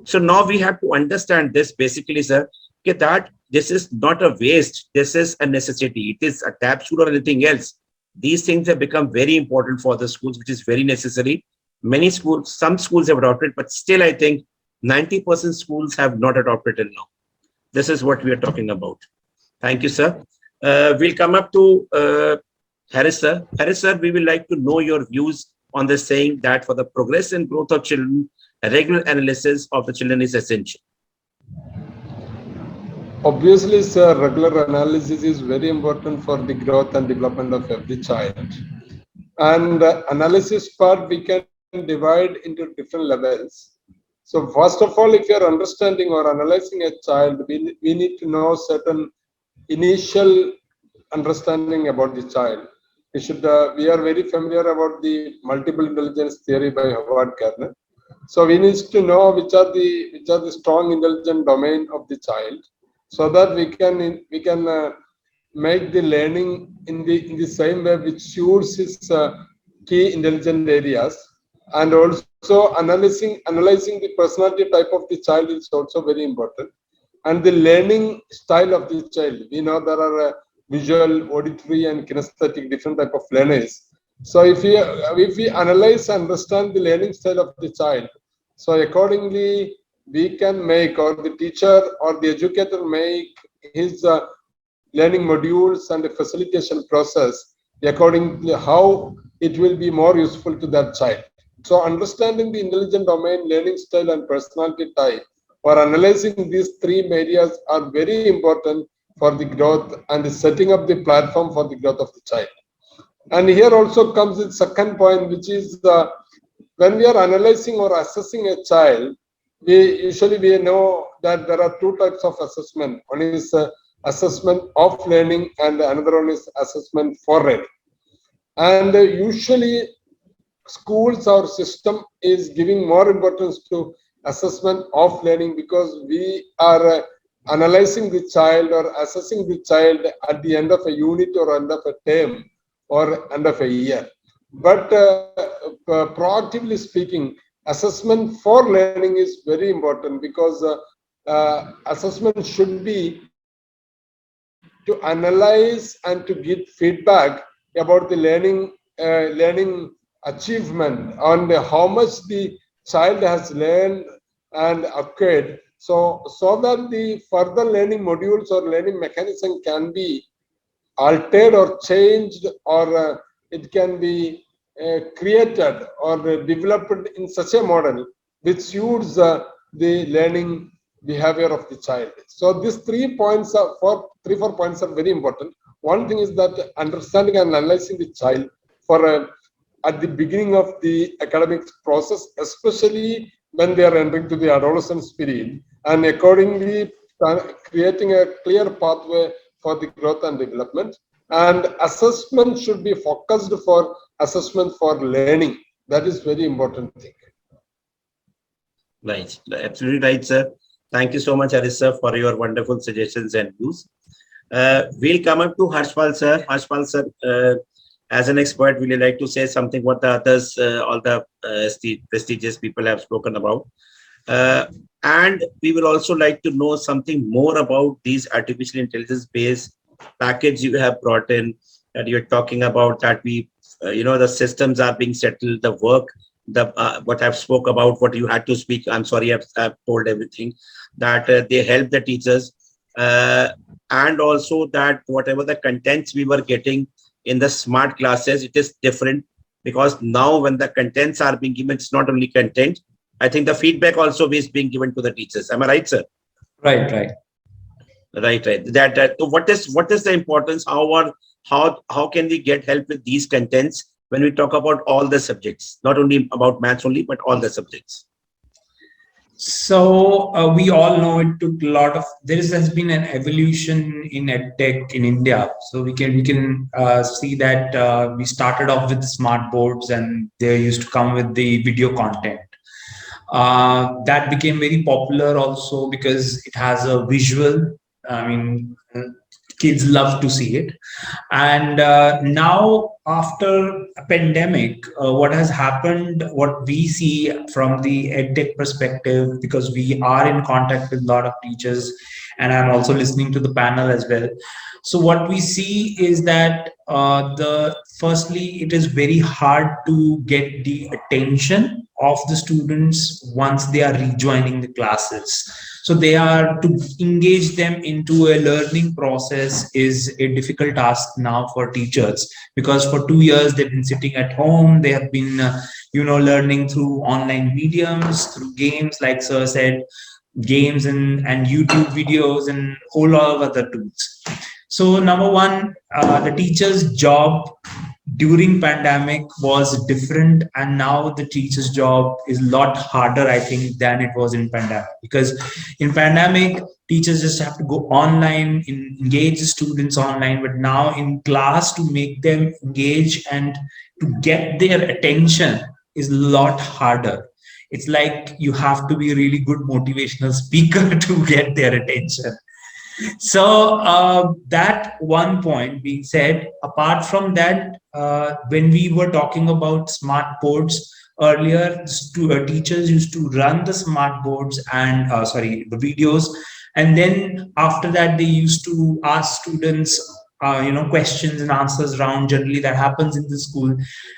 So now we have to understand this basically, sir, that this is not a waste. This is a necessity. It is a capsule or anything else. These things have become very important for the schools, which is very necessary. Many schools, some schools have adopted, but still I think 90% schools have not adopted till now. This is what we are talking about. Thank you, sir. We'll come up to Harris, sir. Harris, sir, we would like to know your views on the saying that for the progress and growth of children, a regular analysis of the children is essential. Obviously, sir, regular analysis is very important for the growth and development of every child. And analysis part, we can divide into different levels. So first of all, if you're understanding or analyzing a child, we need to know certain initial understanding about the child. We are very familiar about the multiple intelligence theory by Howard Gardner. So we need to know which are the strong intelligent domain of the child, so that we can make the learning in the same way which suits his key intelligent areas. And also analyzing the personality type of the child is also very important, and the learning style of the child. We know there are visual, auditory, and kinesthetic different type of learners. So if we analyze and understand the learning style of the child, so accordingly we can make, or the teacher or the educator make his learning modules and the facilitation process accordingly how it will be more useful to that child. So understanding the intelligent domain, learning style, and personality type, or analyzing these three areas are very important for the growth and the setting up the platform for the growth of the child. And here also comes the second point, which is when we are analyzing or assessing a child, we know that there are two types of assessment. One is assessment of learning, and another one is assessment for learning. And usually schools or system is giving more importance to assessment of learning, because we are analyzing the child or assessing the child at the end of a unit or end of a term or end of a year. But proactively speaking, assessment for learning is very important, because assessment should be to analyze and to give feedback about the learning achievement, on how much the child has learned and acquired, so that the further learning modules or learning mechanism can be altered or changed, or it can be created or developed in such a model which suits the learning behavior of the child. So these 4 points are very important. One thing is that understanding and analyzing the child for at the beginning of the academic process, especially when they are entering to the adolescence period, and accordingly creating a clear pathway for the growth and development. And assessment should be focused for assessment for learning. That is very important thing. Right, absolutely right, sir. Thank you so much, Haris sir, for your wonderful suggestions and views. We'll come up to Harshpal sir. Harshpal sir, as an expert, will you like to say something what the others, all the prestigious people have spoken about? And we will also like to know something more about these artificial intelligence based package you have brought in, that you're talking about, that we, the systems are being settled, the work, what I've spoke about, what you had to speak. I'm sorry, I've told everything, that they help the teachers, and also that whatever the contents we were getting in the smart classes, it is different, because now when the contents are being given, it's not only content. I think the feedback also is being given to the teachers. Am I right, sir? Right. Right. So what is the importance? How can we get help with these contents when we talk about all the subjects, not only about maths only, but all the subjects? So we all know it took a lot of. Has been an evolution in edtech in India. So we can see that we started off with smart boards, and they used to come with the video content. That became very popular also because it has a visual. I mean, kids love to see it. And now, after a pandemic, what has happened, what we see from the EdTech perspective, because we are in contact with a lot of teachers, and I'm also listening to the panel as well. So what we see is that firstly, it is very hard to get the attention of the students once they are rejoining the classes. So to engage them into a learning process is a difficult task now for teachers, because for 2 years they've been sitting at home. They have been, learning through online mediums, through games, like Sir said, games and YouTube videos and a whole lot of other tools. So number one, the teacher's job during pandemic was different, and now the teacher's job is a lot harder, I think, than it was in pandemic. Because in pandemic, teachers just have to go online, engage the students online, but now in class, to make them engage and to get their attention is a lot harder. It's like you have to be a really good motivational speaker to get their attention. So that one point being said, apart from that, when we were talking about smart boards earlier, teachers used to run the smart boards and the videos, and then after that they used to ask students questions and answers round. Generally that happens in the school,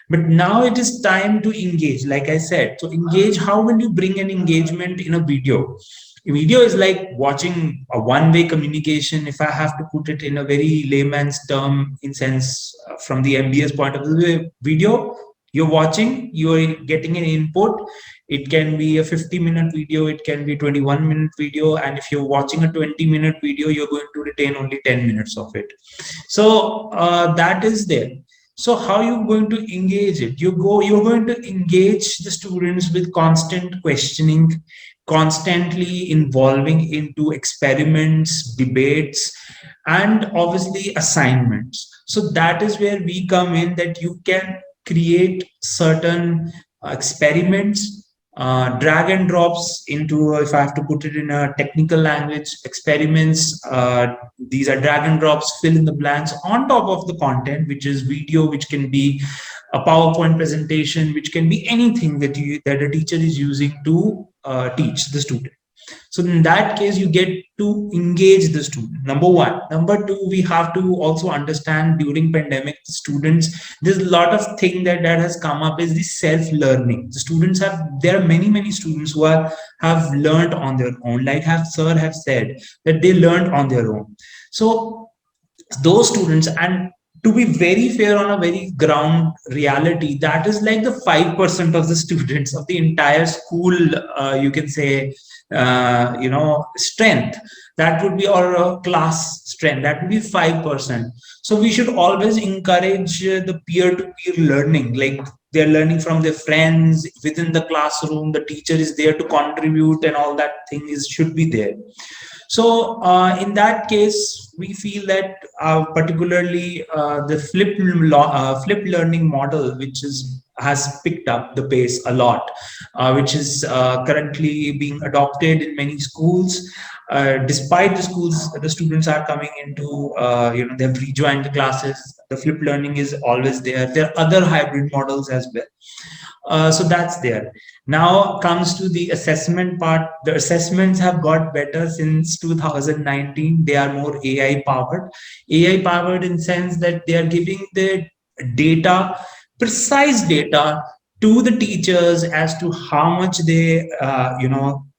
but now it is time to engage, like I said. So engage, how will you bring an engagement in a video? A video is like watching a one-way communication. If I have to put it in a very layman's term, in sense, from the MBS point of view, video, you're watching, you're getting an input. It can be a 50-minute video, it can be a 21-minute video, and if you're watching a 20-minute video, you're going to retain only 10 minutes of it. So that is there. So how are you going to engage it? You're going to engage the students with constant questioning, constantly involving into experiments, debates, and obviously assignments. So that is where we come in, that you can create certain experiments, drag and drops into, if I have to put it in a technical language, experiments. These are drag and drops, fill in the blanks on top of the content, which is video, which can be a PowerPoint presentation, which can be anything that a teacher is using to teach the student. So in that case, you get to engage the student. Number one. Number two, we have to also understand during pandemic, the students, there's a lot of thing that has come up is the self-learning. The students there are many students who have learned on their own, like sir have said that they learned on their own. So those students, and to be very fair, on a very ground reality, that is like the 5% of the students of the entire school, you can say, strength. That would be, or class strength, that would be 5%. So we should always encourage the peer-to-peer learning, like they're learning from their friends within the classroom. The teacher is there to contribute, and all that thing should be there. So in that case, we feel that particularly the flip learning model, which has picked up the pace a lot, which is currently being adopted in many schools. Despite the students are coming into, they've rejoined the classes. The flip learning is always there. There are other hybrid models as well. So that's there. Now comes to the assessment part. The assessments have got better since 2019. They are more AI powered. AI powered in sense that they are giving the data, precise data, to the teachers as to how much they,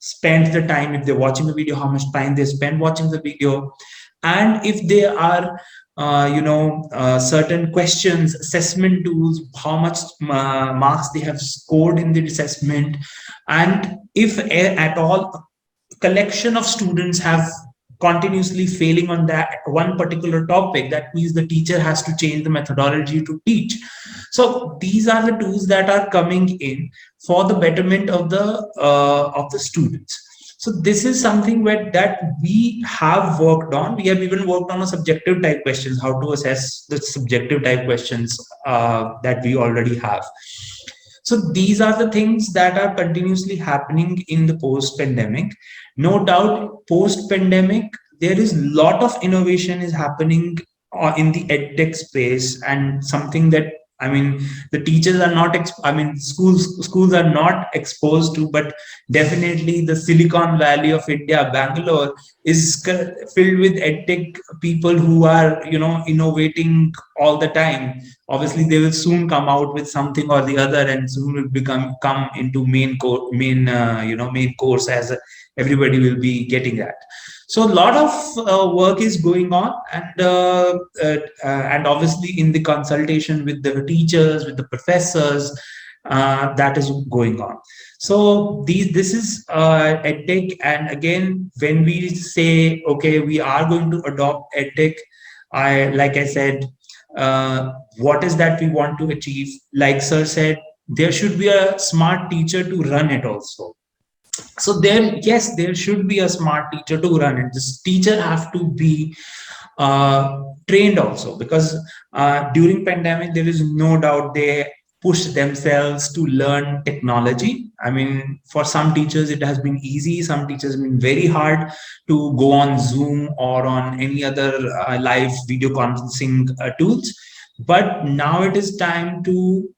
spend the time. If they're watching the video, how much time they spend watching the video, and if they are certain questions, assessment tools, how much marks they have scored in the assessment, and if at all collection of students have continuously failing on that one particular topic, that means the teacher has to change the methodology to teach. So these are the tools that are coming in for the betterment of the students. So this is something that we have worked on. We have even worked on a subjective type questions, how to assess the subjective type questions that we already have. So these are the things that are continuously happening in the post-pandemic. No doubt, post-pandemic, there is a lot of innovation is happening in the edtech space, and something that, the teachers are not, schools are not exposed to, but definitely the Silicon Valley of India, Bangalore, is filled with edtech people who are, innovating all the time. Obviously, they will soon come out with something or the other, and soon will come into main course, as everybody will be getting that. So a lot of work is going on, and obviously in the consultation with the teachers, with the professors, that is going on. So this is EdTech, and again, when we say, okay, we are going to adopt EdTech, like I said, what is that we want to achieve? Like sir said, there should be a smart teacher to run it also. So yes, there should be a smart teacher to run it. This teacher have to be trained also, because during pandemic, there is no doubt they push themselves to learn technology. For some teachers, it has been easy. Some teachers have been very hard to go on Zoom or on any other live video conferencing tools. But now it is time to,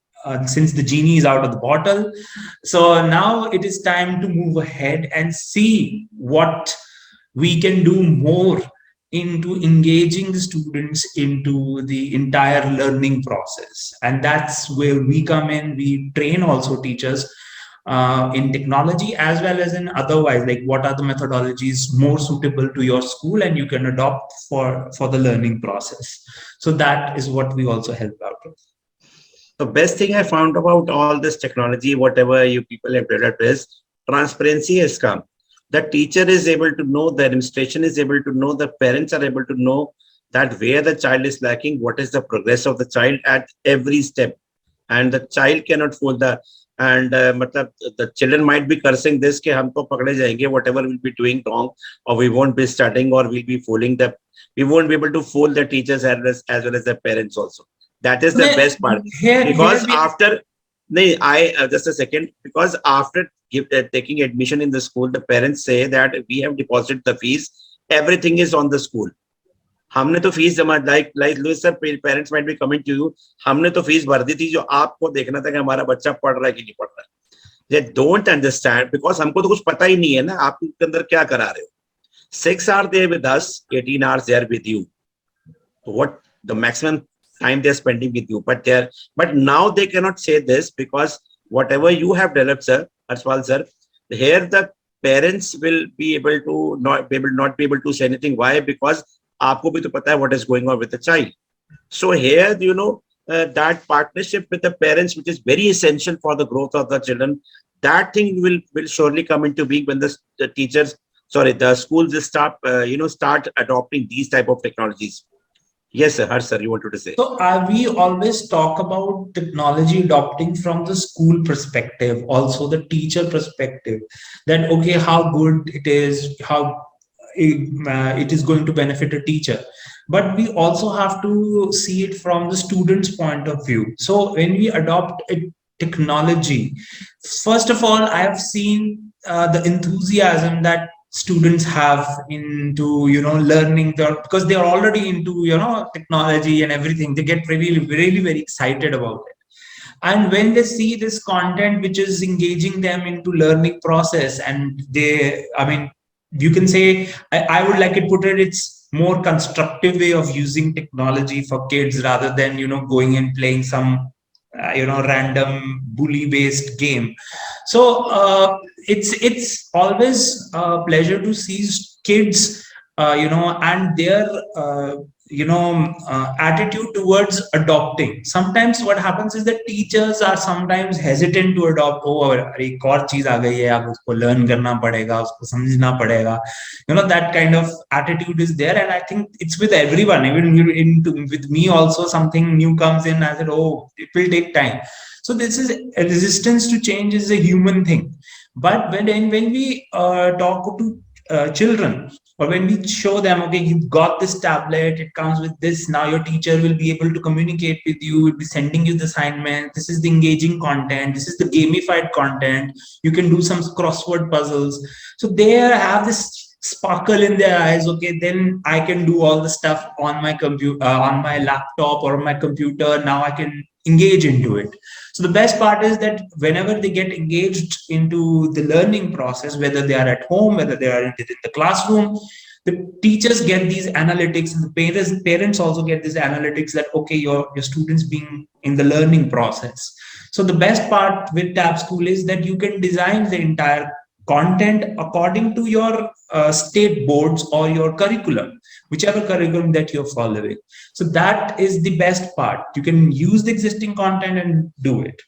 since the genie is out of the bottle, so now it is time to move ahead and see what we can do more into engaging the students into the entire learning process. And that's where we come in. We train also teachers in technology as well as in otherwise, like what are the methodologies more suitable to your school and you can adopt for the learning process. So that is what we also help out with. The best thing I found about all this technology, whatever you people have developed, is transparency has come. The teacher is able to know, the administration is able to know, the parents are able to know that where the child is lacking, what is the progress of the child at every step. And the child cannot fool the, and the children might be cursing this, ke hum to pakde jayenge, whatever we'll be doing wrong, or we won't be studying, or we'll be fooling the, we won't be able to fool the teachers as well as the parents also. That is the best part. Because after, just a second, because after taking admission in the school, the parents say that we have deposited the fees, everything is on the school. हमने तो fees जमा, like Louis sir, parents might be coming to you, हमने तो fees भर दी थी, जो आपको देखना था कि हमारा बच्चा पढ़ रहा है कि नहीं पढ़ रहा है. They don't understand because हमको तो कुछ पता ही नहीं है ना आप उनके अंदर क्या करा रहे हो. 6 hours there with us, 18 hours there with you. What the maximum time they're spending with you, but now they cannot say this because whatever you have developed, sir, Harshpal sir, here the parents will be able to not be able to say anything. Why? Because आपको भी तो पता है what is going on with the child. So here, that partnership with the parents, which is very essential for the growth of the children, that thing will surely come into being when the teachers, sorry, the schools just start adopting these type of technologies. Yes, sir. Harsh, sir, you wanted to say. So we always talk about technology adopting from the school perspective, also the teacher perspective, that, okay, how good it is, how it is going to benefit a teacher. But we also have to see it from the student's point of view. So when we adopt a technology, first of all, I have seen the enthusiasm that students have into learning because they are already into technology and everything. They get really really very excited about it, and when they see this content which is engaging them into learning process, and you can say, I would like it put it, it's more constructive way of using technology for kids rather than going and playing some random bully based game. So it's always a pleasure to see kids and their attitude towards adopting. Sometimes what happens is that teachers are sometimes hesitant to adopt. Oh, एक और चीज आ गई है, अब उसको learn करना पड़ेगा, उसको समझना पड़ेगा. That kind of attitude is there, and I think it's with everyone. Even with me also, something new comes in. I said, oh, it will take time. So this is a resistance to change is a human thing. But when we talk to children, or when we show them, okay, you've got this tablet, it comes with this, now your teacher will be able to communicate with you, will be sending you the assignment, this is the engaging content, this is the gamified content, you can do some crossword puzzles. So they have this sparkle in their eyes. Okay, then I can do all the stuff on my computer, on my laptop or on my computer. Now I can engage into it. So the best part is that whenever they get engaged into the learning process, whether they are at home, whether they are in the classroom, the teachers get these analytics, and the parents also get these analytics that, okay, your students being in the learning process. So the best part with Tab School is that you can design the entire content according to your state boards or your curriculum, whichever curriculum that you're following. So that is the best part. You can use the existing content and do it.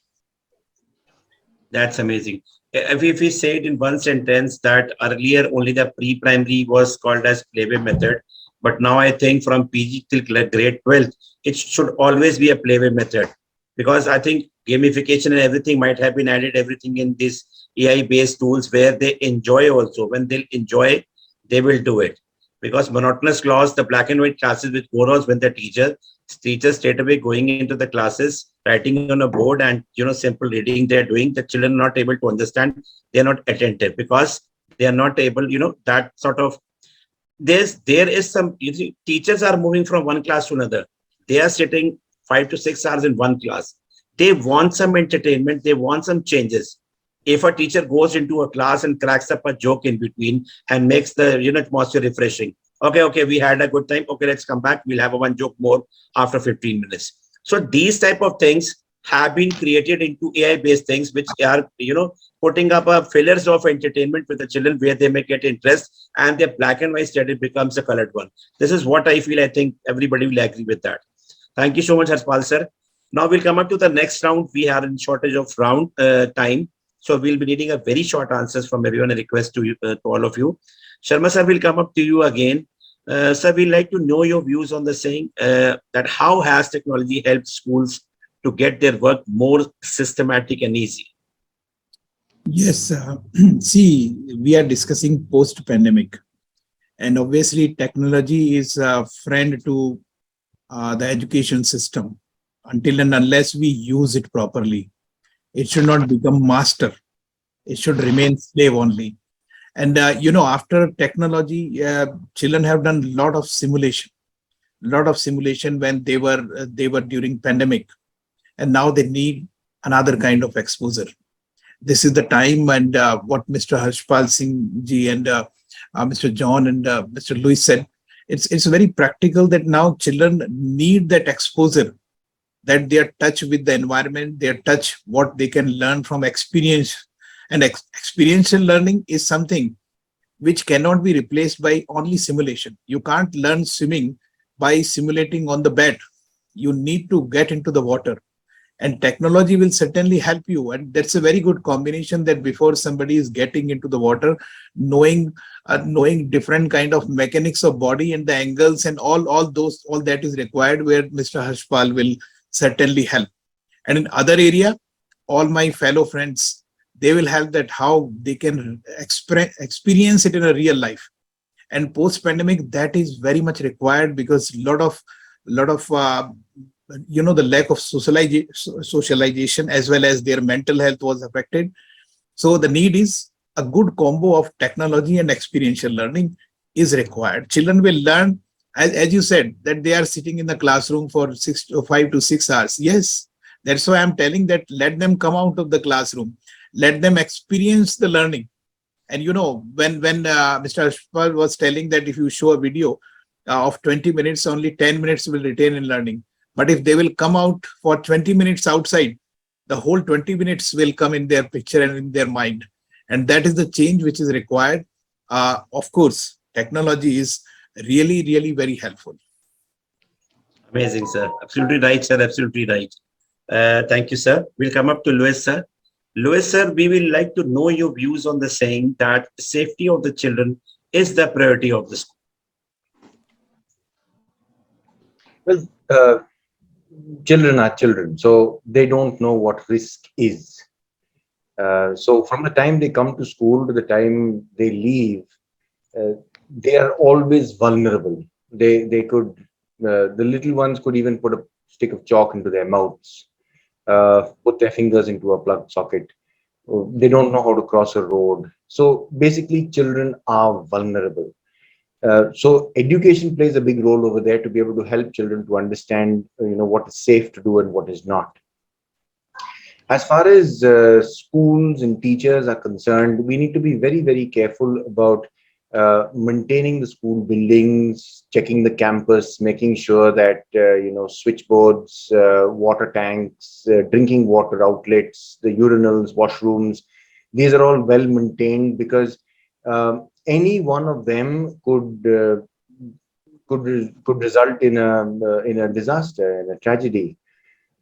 That's amazing. If we say it in one sentence, that earlier only the pre-primary was called as playway method, but now I think from PG till grade 12, it should always be a playway method, because I think gamification and everything might have been added, everything in these AI-based tools where they enjoy also. When they'll enjoy, they will do it. Because monotonous class, the black and white classes with photos, when the teachers straight away going into the classes, writing on a board and simple reading they're doing, the children are not able to understand, they're not attentive because they are not able, that sort of, there is some, teachers are moving from one class to another. They are sitting 5 to 6 hours in one class. They want some entertainment, they want some changes. If a teacher goes into a class and cracks up a joke in between and makes the atmosphere refreshing, okay, we had a good time, okay, let's come back, we'll have one joke more after 15 minutes. So these type of things have been created into AI-based things, which are putting up fillers of entertainment with the children where they may get interest, and their black and white study becomes a colored one. This is what I feel. I think everybody will agree with that. Thank you so much, Harshpal sir. Now we'll come up to the next round. We are in shortage of round time. So we'll be needing a very short answers from everyone. A request to you, to all of you. Sharma sir, will come up to you again. Sir, we'd like to know your views on the saying that how has technology helped schools to get their work more systematic and easy? Yes, see, we are discussing post-pandemic, and obviously technology is a friend to the education system until and unless we use it properly. It should not become master. It should remain slave only. And, after technology, children have done a lot of simulation when they were during pandemic. And now they need another kind of exposure. this is the time, and what Mr. Harshpal Singh ji and Mr. John and Mr. Louis said, it's very practical that now children need that exposure, that they are touch with the environment, they are touch what they can learn from experience. And experiential learning is something which cannot be replaced by only simulation. You can't learn swimming by simulating on the bed. You need to get into the water, and technology will certainly help you. And that's a very good combination, that before somebody is getting into the water, knowing different kind of mechanics of body and the angles and all that is required, where Mr. Harshpal will certainly help. And in other area, all my fellow friends, they will have that how they can experience it in a real life. And post pandemic, that is very much required, because lot of the lack of socialization as well as their mental health was affected. So the need is a good combo of technology and experiential learning is required. Children will learn, as you said, that they are sitting in the classroom for 5 to 6 hours. Yes, that's why I'm telling that let them come out of the classroom, let them experience the learning. And when Mr. Ashpal was telling that if you show a video of 20 minutes, only 10 minutes will retain in learning. But if they will come out for 20 minutes outside, the whole 20 minutes will come in their picture and in their mind. And that is the change which is required. Of course, technology is really, really very helpful. Amazing, sir. Absolutely right, sir. Absolutely right. Thank you, sir. We'll come up to Louis, sir. Louis, sir, we will like to know your views on the saying that safety of the children is the priority of the school. Well, children are children, so they don't know what risk is. So from the time they come to school to the time they leave, they are always vulnerable. They could, the little ones could even put a stick of chalk into their mouths, put their fingers into a plug socket. They don't know how to cross a road. So basically, children are vulnerable. So education plays a big role over there to be able to help children to understand, what is safe to do and what is not. As far as schools and teachers are concerned, we need to be very, very careful about maintaining the school buildings, checking the campus, making sure that, switchboards, water tanks, drinking water outlets, the urinals, washrooms, these are all well maintained, because any one of them could result in a disaster, in a tragedy.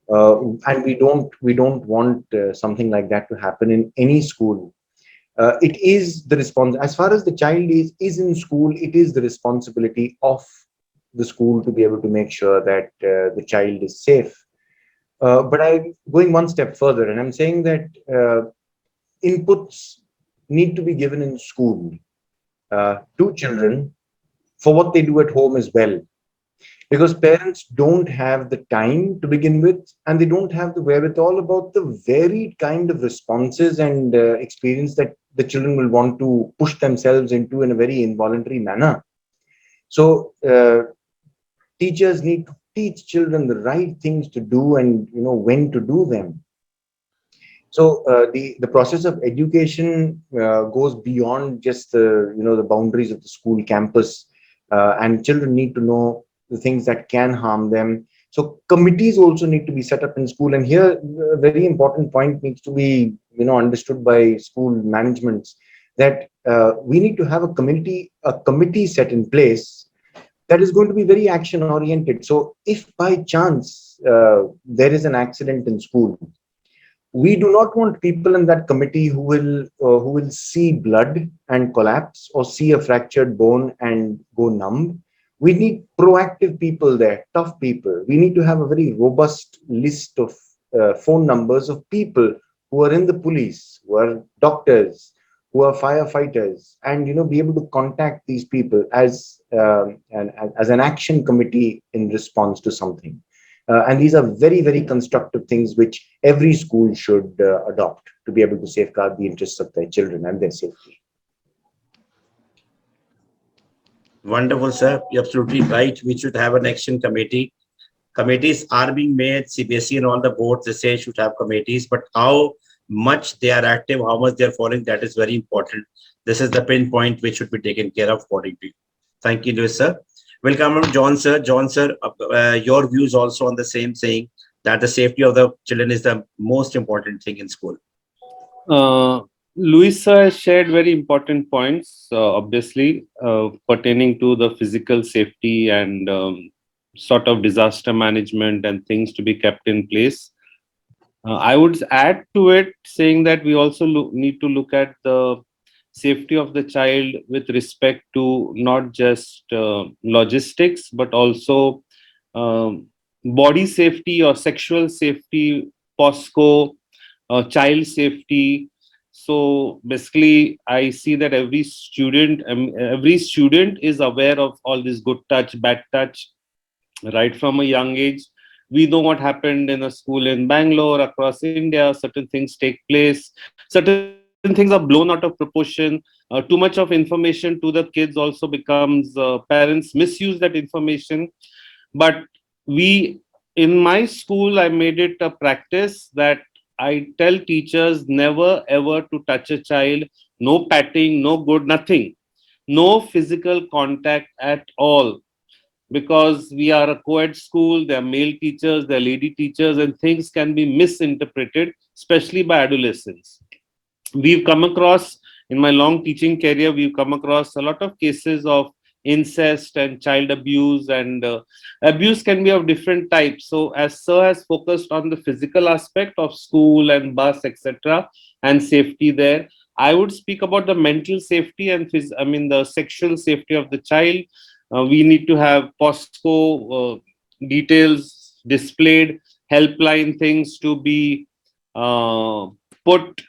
And we don't want something like that to happen in any school. It is the response, as far as the child is in school, it is the responsibility of the school to be able to make sure that the child is safe. But I'm going one step further, and I'm saying that inputs need to be given in school to children for what they do at home as well. Because parents don't have the time to begin with, and they don't have the wherewithal about the varied kind of responses and experience that the children will want to push themselves into in a very involuntary manner. So teachers need to teach children the right things to do and when to do them. So the process of education goes beyond just the boundaries of the school campus, and children need to know the things that can harm them. So committees also need to be set up in school, and here a very important point needs to be understood by school managements, that we need to have a committee set in place that is going to be very action oriented. So if by chance there is an accident in school, we do not want people in that committee who will see blood and collapse, or see a fractured bone and go numb. We need proactive people there, tough people. We need to have a very robust list of phone numbers of people who are in the police, who are doctors, who are firefighters, and be able to contact these people as an action committee in response to something. And these are very, very constructive things which every school should adopt to be able to safeguard the interests of their children and their safety. Wonderful, sir. You're absolutely right. We should have an action committee. Committees are being made. CBSE and all the boards, they say should have committees. But how much they are active, how much they are following, that is very important. This is the pinpoint which should be taken care of according to you. Thank you, Louis sir. Welcome, John sir. John sir, your views also on the same, saying that the safety of the children is the most important thing in school. Louis has shared very important points, obviously, pertaining to the physical safety and sort of disaster management and things to be kept in place. I would add to it saying that we also need to look at the safety of the child with respect to not just logistics, but also body safety or sexual safety, POSCO, child safety. So basically, I see that every student is aware of all this good touch, bad touch, right from a young age. We know what happened in a school in Bangalore, across India. Certain things take place. Certain things are blown out of proportion. Too much of information to the kids also becomes, parents misuse that information. But we, in my school, I made it a practice that I tell teachers never ever to touch a child, no patting, no good, nothing, no physical contact at all, because we are a co-ed school. There are male teachers, there are lady teachers, and things can be misinterpreted, especially by adolescents. We've come across, in my long teaching career, we've come across a lot of cases of incest and child abuse, and abuse can be of different types. So as sir has focused on the physical aspect of school and bus, etc., and safety there, I would speak about the mental safety and the sexual safety of the child. We need to have POSCO details displayed, helpline things to be put.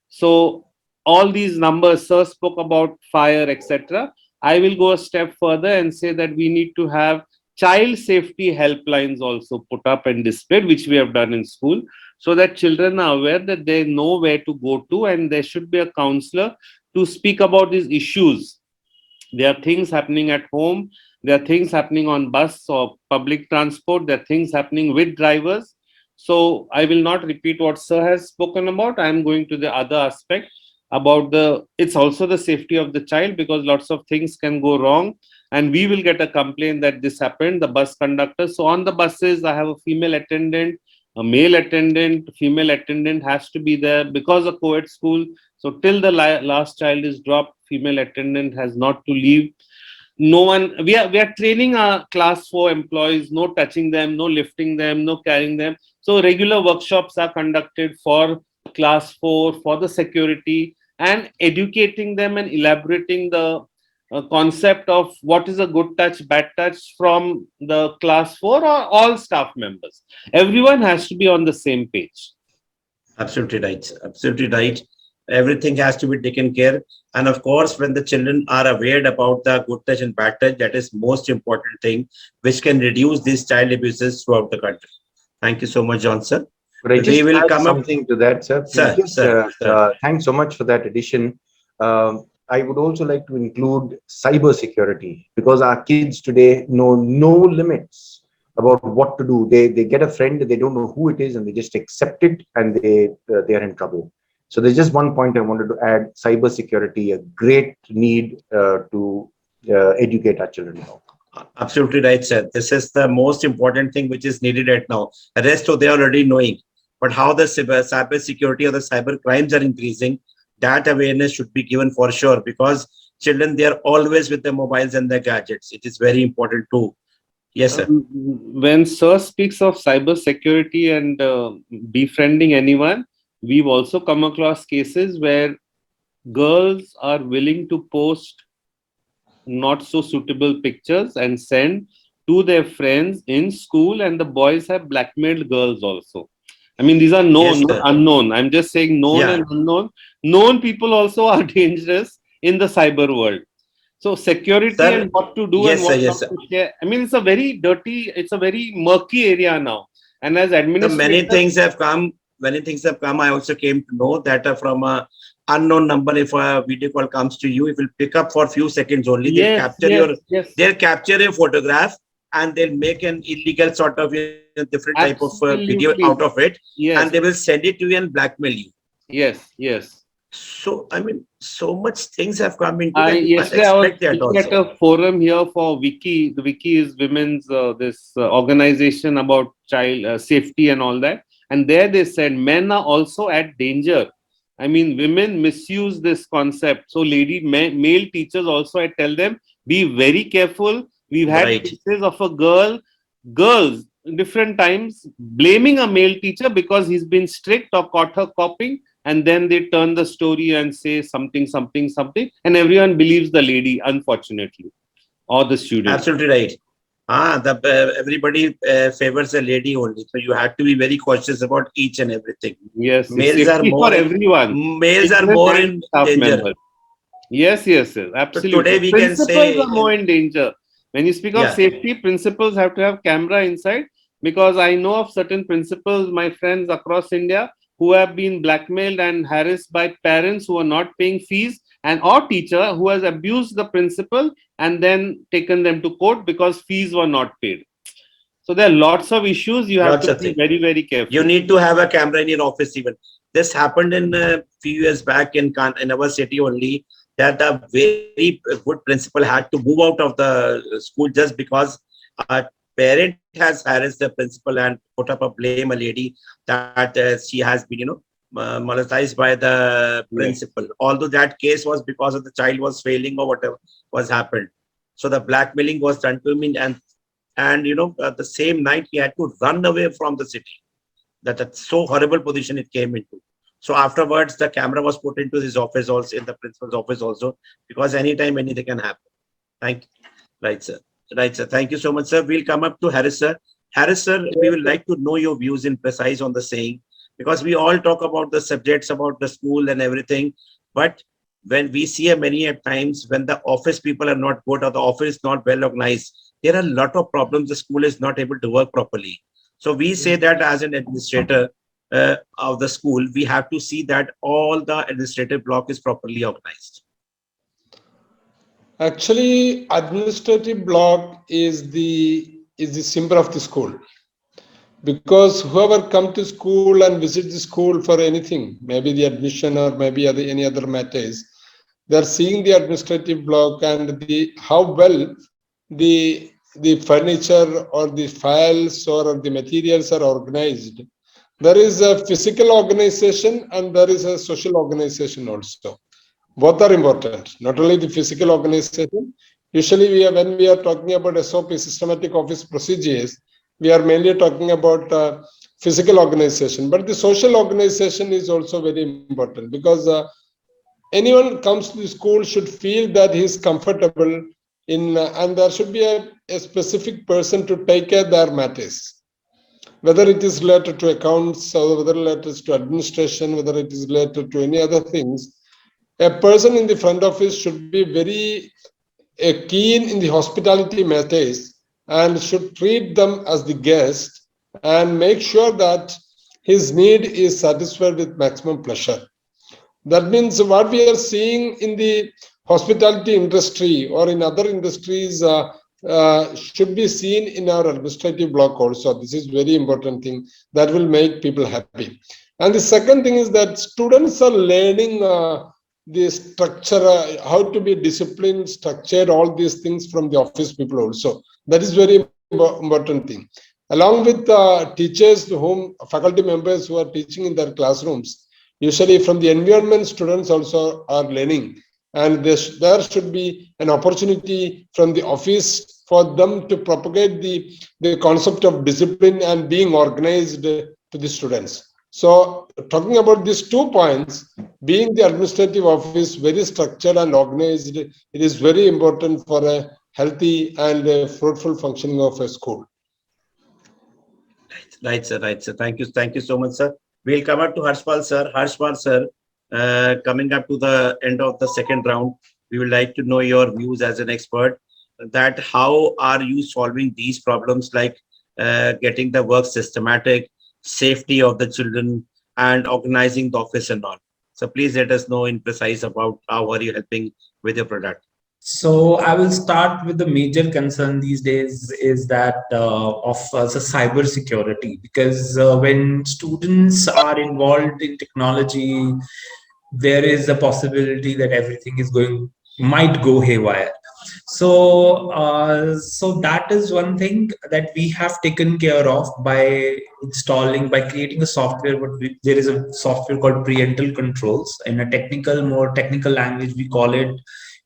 So all these numbers, sir spoke about fire, etc. I will go a step further and say that we need to have child safety helplines also put up and displayed, which we have done in school, so that children are aware that they know where to go to, and there should be a counselor to speak about these issues. There are things happening at home, there are things happening on bus or public transport, there are things happening with drivers. So I will not repeat what sir has spoken about. I am going to the other aspect about it's also the safety of the child, because lots of things can go wrong and we will get a complaint that this happened, the bus conductor. So on the buses, I have a female attendant, a male attendant, female attendant has to be there because of co-ed school. So till the last child is dropped, female attendant has not to leave. No one, we are training our class 4 employees, no touching them, no lifting them, no carrying them. So regular workshops are conducted for class 4 for the security, and educating them and elaborating the concept of what is a good touch, bad touch from the class 4 or all staff members. Everyone has to be on the same page. Absolutely right. Absolutely right. Everything has to be taken care. And of course, when the children are aware about the good touch and bad touch, that is most important thing, which can reduce these child abuses throughout the country. Thank you so much, John, sir. But I just will add something to that, sir. Sir. Thanks so much for that addition. I would also like to include cyber security, because our kids today know no limits about what to do. They get a friend, they don't know who it is, and they just accept it, and they are in trouble. So there's just one point I wanted to add: cyber security, a great need to educate our children about. Absolutely right, sir. This is the most important thing which is needed right now. The rest of they are already knowing, but how the cyber security or the cyber crimes are increasing, that awareness should be given for sure, because children, they are always with their mobiles and their gadgets. It is very important too. Yes, sir. When sir speaks of cyber security and befriending anyone, we've also come across cases where girls are willing to post not so suitable pictures and send to their friends in school, and the boys have blackmailed girls also. I mean, these are known, Yes, not unknown. I'm just saying known and unknown. Known people also are dangerous in the cyber world. So security, sir, and what to do, and what not to share. I mean, it's a very dirty, it's a very murky area now. And as administrators, many things have come. I also came to know that from a unknown number, if a video call comes to you, it will pick up for a few seconds only. They'll capture your photograph, and they'll make an illegal sort of different type of video out of it, and they will send it to you and blackmail you. Yes, yes. So, I mean, so much things have come into that. You can't Yesterday I was expect that speaking at also. a forum here for Wiki. The Wiki is women's this organization about child safety and all that. And there they said men are also at danger. I mean, women misuse this concept. So, male teachers also, I tell them, be very careful. We've had Right. cases of girls, different times blaming a male teacher because he's been strict or caught her copying, and then they turn the story and say something, something, something, and everyone believes the lady, unfortunately, or the student. Absolutely right. Everybody favors the lady only. So you have to be very cautious about each and everything. Yes, yes, Males are safety for more in everyone, children and in staff danger. members. Yes, yes, yes, So today absolutely. we can Principals are say, more in danger. When you speak of yeah, safety, principals have to have camera inside, because I know of certain principals, my friends across India, who have been blackmailed and harassed by parents who are not paying fees, and or teacher who has abused the principal and then taken them to court because fees were not paid. So there are lots of issues. You have lots to of be things. very, very You careful. need to have a camera in your office even. This happened in a few years back in our city only, that a very good principal had to move out of the school just because a parent has harassed the principal and put up a blame a lady that she has been, molested by the Yes. principal. Although that case was because of the child was failing or whatever was happened. So the blackmailing was done to him, and the same night he had to run away from the city. That's so horrible position it came into. So afterwards, the camera was put into his office also, in the principal's office also, because anytime anything can happen. Thank Right, sir. Right, sir. Thank you so much, sir. We'll come up to Harris, sir. Harris, sir, we will like to know your views in precise on the saying, because we all talk about the subjects about the school and everything, but when we see a many at times when the office people are not good or the office is not well organized, there are a lot of problems. The school is not able to work properly. So we say that as an administrator of the school, we have to see that all the administrative block is properly organized. Actually, administrative block is the symbol of the school, because whoever come to school and visit the school for anything, maybe the admission or maybe any other matters, they're seeing the administrative block and the how well the furniture or the files or the materials are organized. There is a physical organization and there is a social organization also. Both are important, not only the physical organization. Usually when we are talking about SOP, systematic office procedures, we are mainly talking about physical organization, but the social organization is also very important, because anyone comes to the school should feel that he is comfortable in and there should be a specific person to take care of their matters, whether it is related to accounts or whether related to administration, whether it is related to any other things. A person in the front office should be very keen in the hospitality matters and should treat them as the guest and make sure that his need is satisfied with maximum pleasure. That means what we are seeing in the hospitality industry or in other industries should be seen in our administrative block also. This is very important thing that will make people happy. And the second thing is that students are learning the structure, how to be disciplined, structured, all these things from the office people also. That is very important thing. Along with teachers, whom faculty members who are teaching in their classrooms, usually from the environment, students also are learning, and there should be an opportunity from the office for them to propagate the concept of discipline and being organized to the students. So talking about these 2 points, being the administrative office very structured and organized, it is very important for a healthy and fruitful functioning of a school. Right, sir. Right, sir. Thank you so much, sir. We'll come up to Harshpal, sir. Harshpal, sir, coming up to the end of the second round, we would like to know your views as an expert. That how are you solving these problems, like getting the work systematic, safety of the children, and organizing the office and all. So please let us know in precise about how are you helping with your product. So I will start with the major concern these days is that of the cyber security, because when students are involved in technology, there is a possibility that everything is going might go haywire. So that is one thing that we have taken care of by installing, by creating a software. There is a software called parental controls. In a more technical language, we call it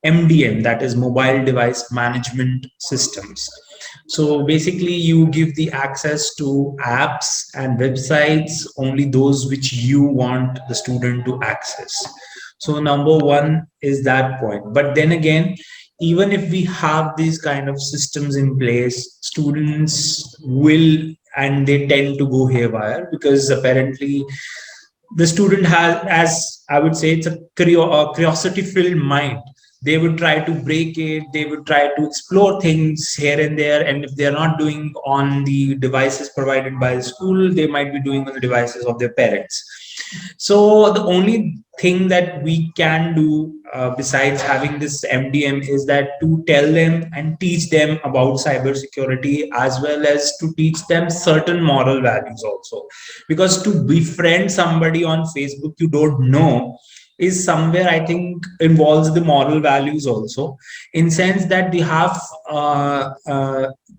MDM, that is mobile device management systems. So basically, you give the access to apps and websites, only those which you want the student to access. So number one is that point. But then again, even if we have these kind of systems in place, students will, and they tend to go haywire, because apparently the student has, as I would say, it's a curiosity filled mind. They would try to break it, they would try to explore things here and there, and if they're not doing on the devices provided by the school, they might be doing on the devices of their parents. So the only thing that we can do, besides having this MDM, is that to tell them and teach them about cybersecurity, as well as to teach them certain moral values also. Because to befriend somebody on Facebook you don't know is somewhere, I think, involves the moral values also, in sense that they have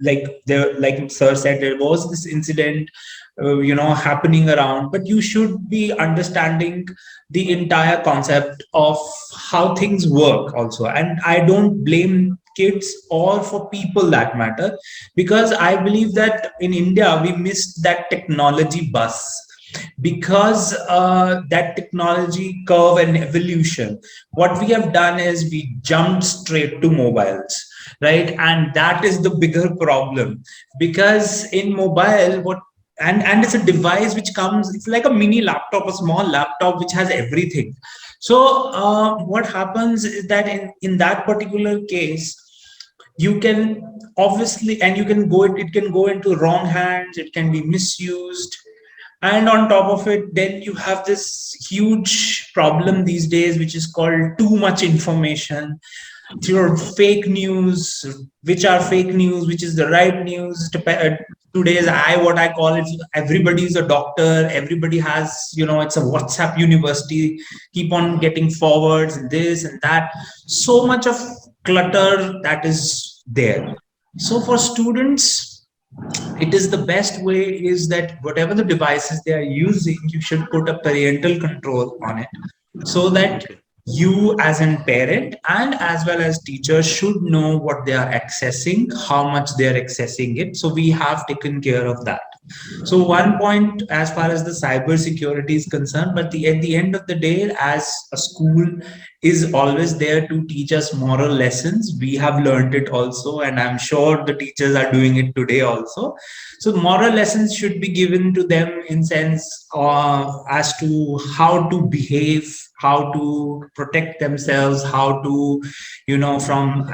like sir said, there was this incident happening around, but you should be understanding the entire concept of how things work also. And I don't blame kids or for people that matter, because I believe that in India we missed that technology bus, because that technology curve and evolution, what we have done is we jumped straight to mobiles, right? And that is the bigger problem, because in mobile, what and it's a device which comes, it's like a mini laptop, a small laptop which has everything. So what happens is that in that particular case, you can obviously, and you can go, it can go into wrong hands, it can be misused. And on top of it, then you have this huge problem these days, which is called too much information, your fake news, which are fake news, which is the right news. Today's what I call it, everybody is a doctor, everybody has, it's a WhatsApp university, keep on getting forwards and this and that. So much of clutter that is there. So for students, it is the best way is that whatever the devices they are using, you should put a parental control on it, so that you as a parent and as well as teachers should know what they are accessing, how much they are accessing it. So we have taken care of that. So one point as far as the cyber security is concerned, but at the end of the day, as a school is always there to teach us moral lessons, we have learned it also, and I'm sure the teachers are doing it today also. So moral lessons should be given to them in sense as to how to behave, how to protect themselves, how to, from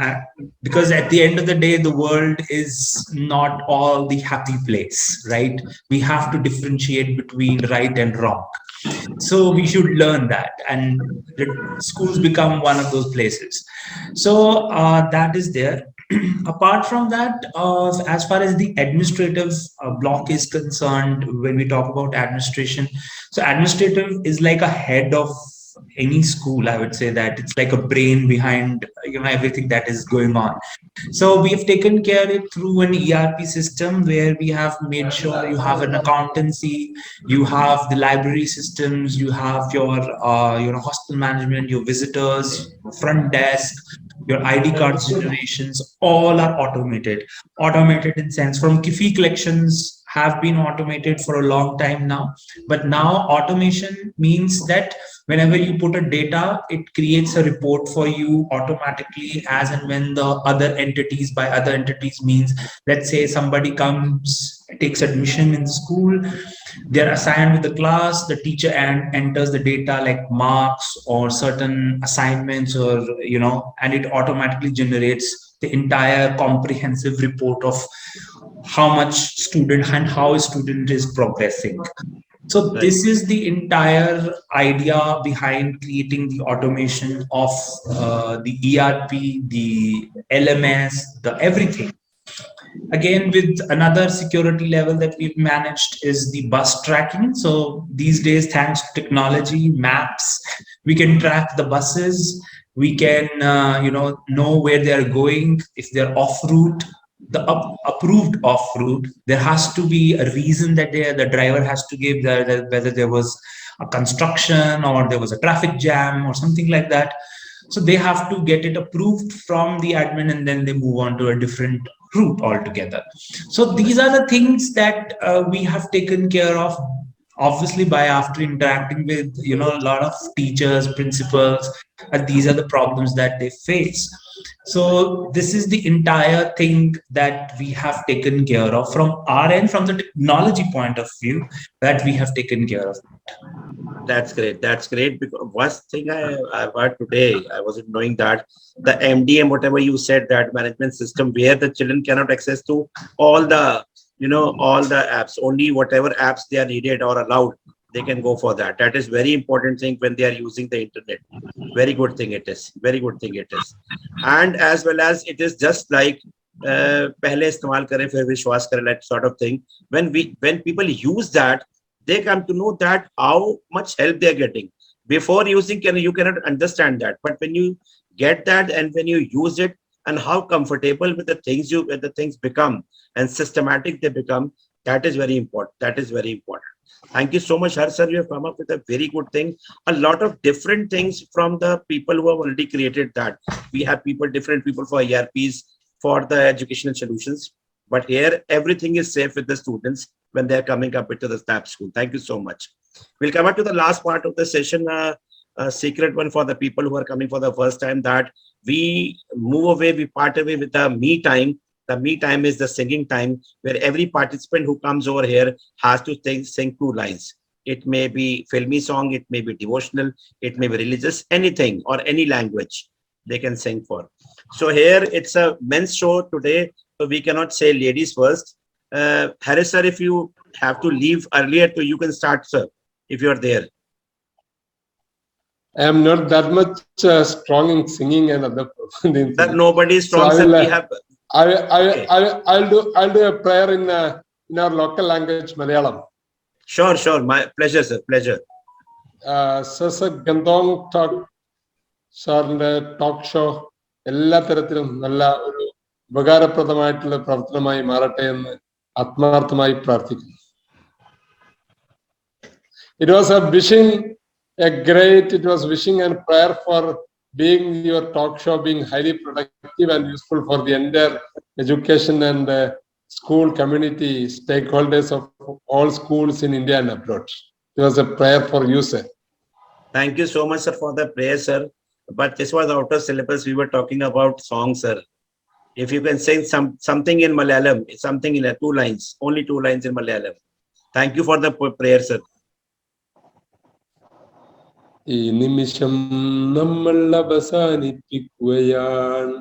because at the end of the day, the world is not all the happy place, right? We have to differentiate between right and wrong. So we should learn that, and the schools become one of those places. So that is there. Apart from that, as far as the administrative block is concerned, when we talk about administration, so administrative is like a head of any school. I would say that it's like a brain behind everything that is going on. So we have taken care of it through an ERP system, where we have made sure you have an accountancy, you have the library systems, you have your hospital management, your visitors, front desk, your ID cards generations, all are automated. Automated in sense, from fee collections have been automated for a long time now. But now automation means that whenever you put a data, it creates a report for you automatically, as and when the other entities, by other entities means, let's say somebody comes, takes admission in the school, they're assigned with the class, the teacher enters the data like marks or certain assignments, or and it automatically generates the entire comprehensive report of how much student and how a student is progressing. So Right. this is the entire idea behind creating the automation of the ERP, the LMS, the everything. Again, with another security level that we've managed is the bus tracking. So these days, thanks to technology, maps, we can track the buses. We can, know where they are going. If they're off route, the approved off route, there has to be a reason that the driver has to give, whether there was a construction or there was a traffic jam or something like that. So they have to get it approved from the admin, and then they move on to a different route altogether. So these are the things that we have taken care of, obviously, by after interacting with a lot of teachers, principals, and these are the problems that they face. So this is the entire thing that we have taken care of from our end, from the technology point of view, that we have taken care of. That's great. That's great. Because first thing I've heard today, I wasn't knowing that the MDM, whatever you said, that management system where the children cannot access to all the, all the apps, only whatever apps they are needed or allowed, they can go for that. That is very important thing when they are using the internet. Very good thing it is. Very good thing it is. And as well as it is just like पहले इस्तेमाल करें फिर विश्वास करें, that sort of thing. When people use that, they come to know that how much help they are getting. Before using, you cannot understand that, but when you get that and when you use it, and how comfortable with the things become and systematic they become, that is very important. That is very important. Thank you so much, Har sir. You have come up with a very good thing. A lot of different things from the people who have already created that. We have different people for ERPs, for the educational solutions. But here, everything is safe with the students when they're coming up into the SNAP school. Thank you so much. We'll come up to the last part of the session, a secret one for the people who are coming for the first time, that we part away with the me time. The me time is the singing time, where every participant who comes over here has to sing 2 lines. It may be filmy song, it may be devotional, it may be religious, anything or any language they can sing for. So here it's a men's show today, so we cannot say ladies first. Harris sir, if you have to leave earlier, so you can start, sir, if you're there. I am not that much strong in singing and other things. Sir, nobody is strong, So sir. We have. Okay. I'll do a prayer in our local language, Malayalam. Sure. My pleasure, sir. Pleasure. S.S.Chandhok talk, സാറിന്റെ talk show എല്ലാ തരത്തിലും നല്ല ഒരു ഉപകാരപ്രദമായിട്ടുള്ള പ്രവർത്തനമായി മാറട്ടെ എന്ന് ആത്മാർത്ഥമായി പ്രാർത്ഥിക്കുന്നു. It was wishing and prayer for being your talk show being highly productive and useful for the entire education and school community stakeholders of all schools in India and abroad. It was a prayer for you, sir. Thank you so much, sir, for the prayer, sir. But this was out of syllabus. We were talking about songs, sir. If you can sing something in Malayalam, something in 2 lines, only 2 lines in Malayalam. Thank you for the prayer, sir. ഈ നിമിഷം നമ്മൾ അവസാനിപ്പിക്കുകയാണ്,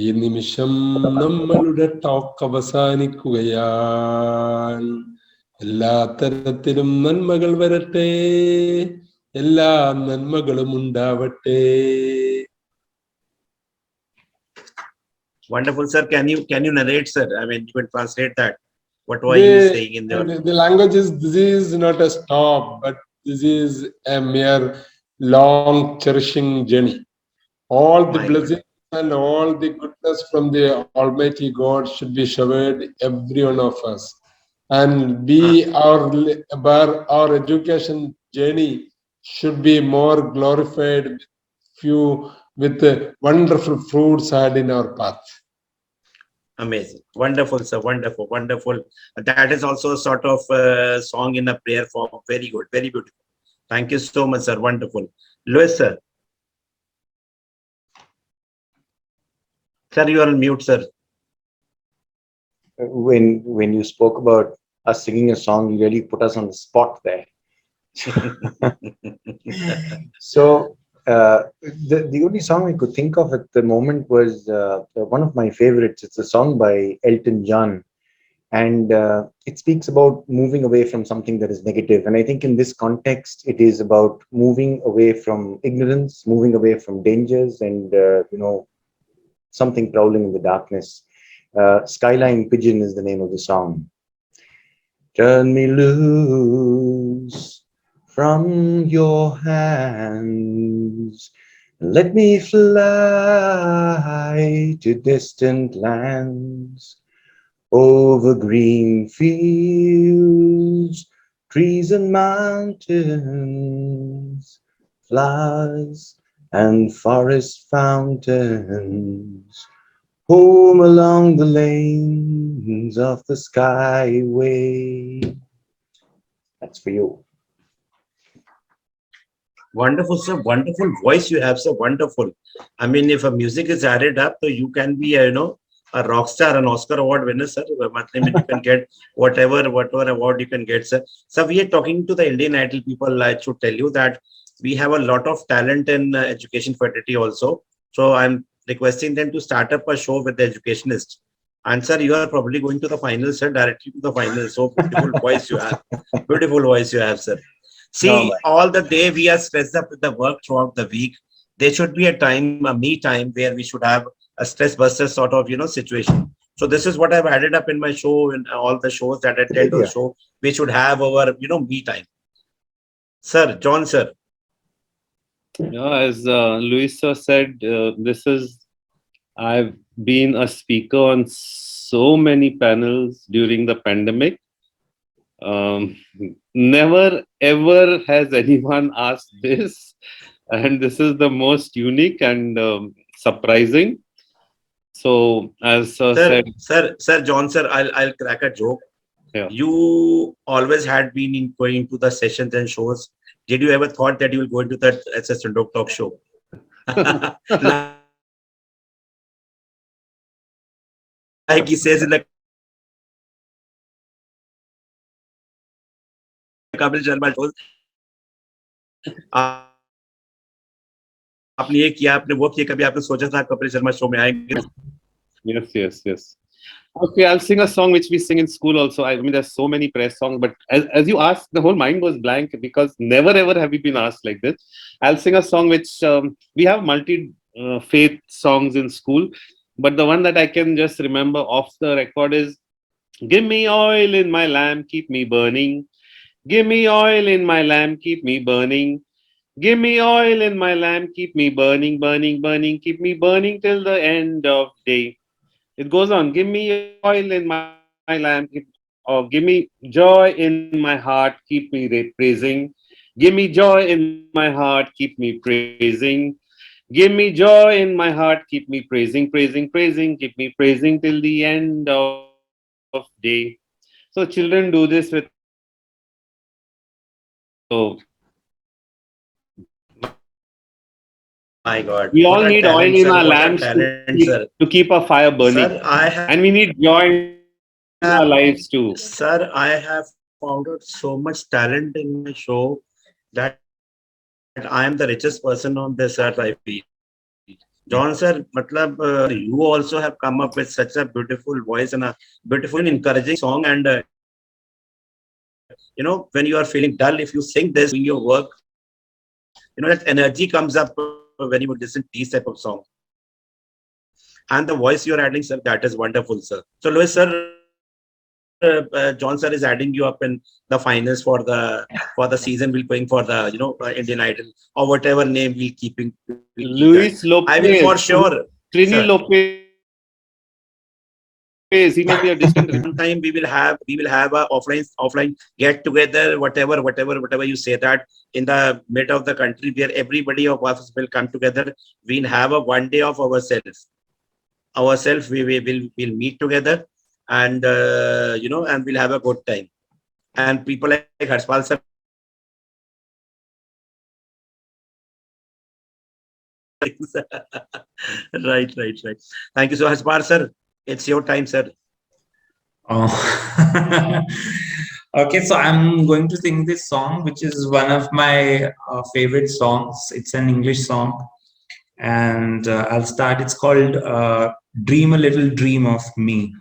ഈ നിമിഷം നമ്മളുടെ talk അവസാനിക്കുകയാണ്. എല്ലാ തരത്തിലും നന്മകൾ വരട്ടെ, എല്ലാ നന്മകളും ഉണ്ടാവട്ടെ. Wonderful, sir. Can you narrate, sir? I mean, you can translate that. What were you saying in there? The language is, this is not a stop, but this is a mere long cherishing journey. All the blessings and all the goodness from the Almighty God should be showered every one of us, and our education journey should be more glorified with wonderful fruits had in our path. Amazing. Wonderful, sir. Wonderful. That is also a sort of song in a prayer form. Very good. Very beautiful. Thank you so much, sir. Wonderful. Louis, sir. Sir, you are on mute, sir. When you spoke about us singing a song, you really put us on the spot there. So the only song I could think of at the moment was one of my favorites. It's a song by Elton John. And it speaks about moving away from something that is negative. And I think in this context, it is about moving away from ignorance, moving away from dangers, and something prowling in the darkness. Skyline Pigeon is the name of the song. Turn me loose from your hands. Let me fly to distant lands, over green fields, trees and mountains, flowers and forest fountains, home along the lanes of the skyway. That's for you. Wonderful, sir. Wonderful voice you have, sir. Wonderful. I mean, if a music is added up, so you can be, a rock star, an Oscar award winner, sir. I mean, you can get whatever award you can get, sir. So we are talking to the Indian Idol people. I should tell you that we have a lot of talent in education fraternity also. So I'm requesting them to start up a show with the educationists. And sir, you are probably going to the finals, sir, directly to the finals. So beautiful voice you have. Beautiful voice you have, sir. See, all the day we are stressed up with the work throughout the week. There should be a time, a me time, where we should have a stress buster sort of, situation. So this is what I've added up in my show and all the shows that I tend to show. We should have our, me time. Sir, John, sir. Yeah, as Luis sir said, I've been a speaker on so many panels during the pandemic. Never ever has anyone asked this, and this is the most unique and surprising. So, as said, Sir, John, sir, I'll crack a joke. Yeah. You always had been going to the sessions and shows. Did you ever thought that you will go into that S.S. Chandhok talk show? Like he says in the Kapil Sharma shows, आपने ये किया, आपने वो किया, कभी आपने सोचा था कपिल शर्मा शो में आएंगे? Yes. Okay, I'll sing a song which we sing in school also. I mean, there's so many press songs, but as you asked, the whole mind goes blank because never ever have we been asked like this. I'll sing a song which we have faith songs in school, but the one that I can just remember off the record is "Give me oil in my lamp, keep me burning. Give me oil in my lamp, keep me burning. Give me oil in my lamp, keep me burning, keep me burning till the end of day." It goes on. Give me oil in my lamp, or give me joy in my heart, keep me praising. Give me joy in my heart, keep me praising. Give me joy in my heart, keep me praising, keep me praising till the end of day. So children do this with us. So My God, we all what a need oil talent, in sir. our What a lamps talent, sir. to keep a fire burning. Sir, I have, And we need joy in our lives too. sir, I have found out so much talent in my show that I am the richest person on this earth, I feel. John, sir, you also have come up with such a beautiful voice and a beautiful and encouraging song. And, when you are feeling dull, if you sing this, doing your work, that energy comes up when you listen to these type of songs. And the voice you're adding, sir, that is wonderful, sir. So, Louis, sir, John, sir is adding you up in the finals for the season. We're going for the, Indian Idol or whatever name we'll keep. Luis Lopez. I will for sure. Trini Lopez. He may be a distant. Sometime we will have a offline get together, whatever you say, that in the mid of the country where everybody of us will come together. We'll have a one day of ourselves. We'll meet together, and and we'll have a good time. And people like Harshpal sir, right. Thank you so much, Harshpal sir. It's your time, sir. Oh. Okay, so I'm going to sing this song, which is one of my favorite songs. It's an English song, and I'll start. It's called Dream a Little Dream of Me.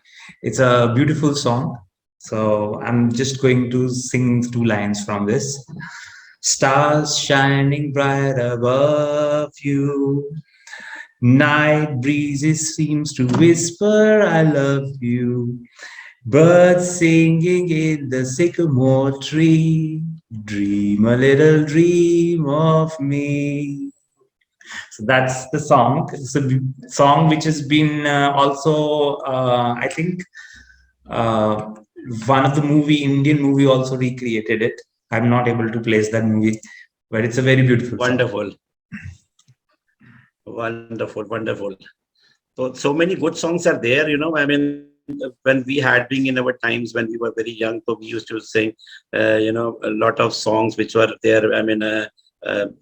It's a beautiful song. So I'm just going to sing 2 lines from this. Stars shining bright above you. Night breezes seems to whisper, I love you. Birds singing in the sycamore tree. Dream a little dream of me. So that's the song. It's a song which has been also, I think, uh, one of the Indian movie also recreated it. I'm not able to place that movie, but it's a very beautiful song. Wonderful. Wonderful, wonderful. So many good songs are there, I mean, when we had been in our times when we were very young, so we used to sing, a lot of songs which were there. I mean,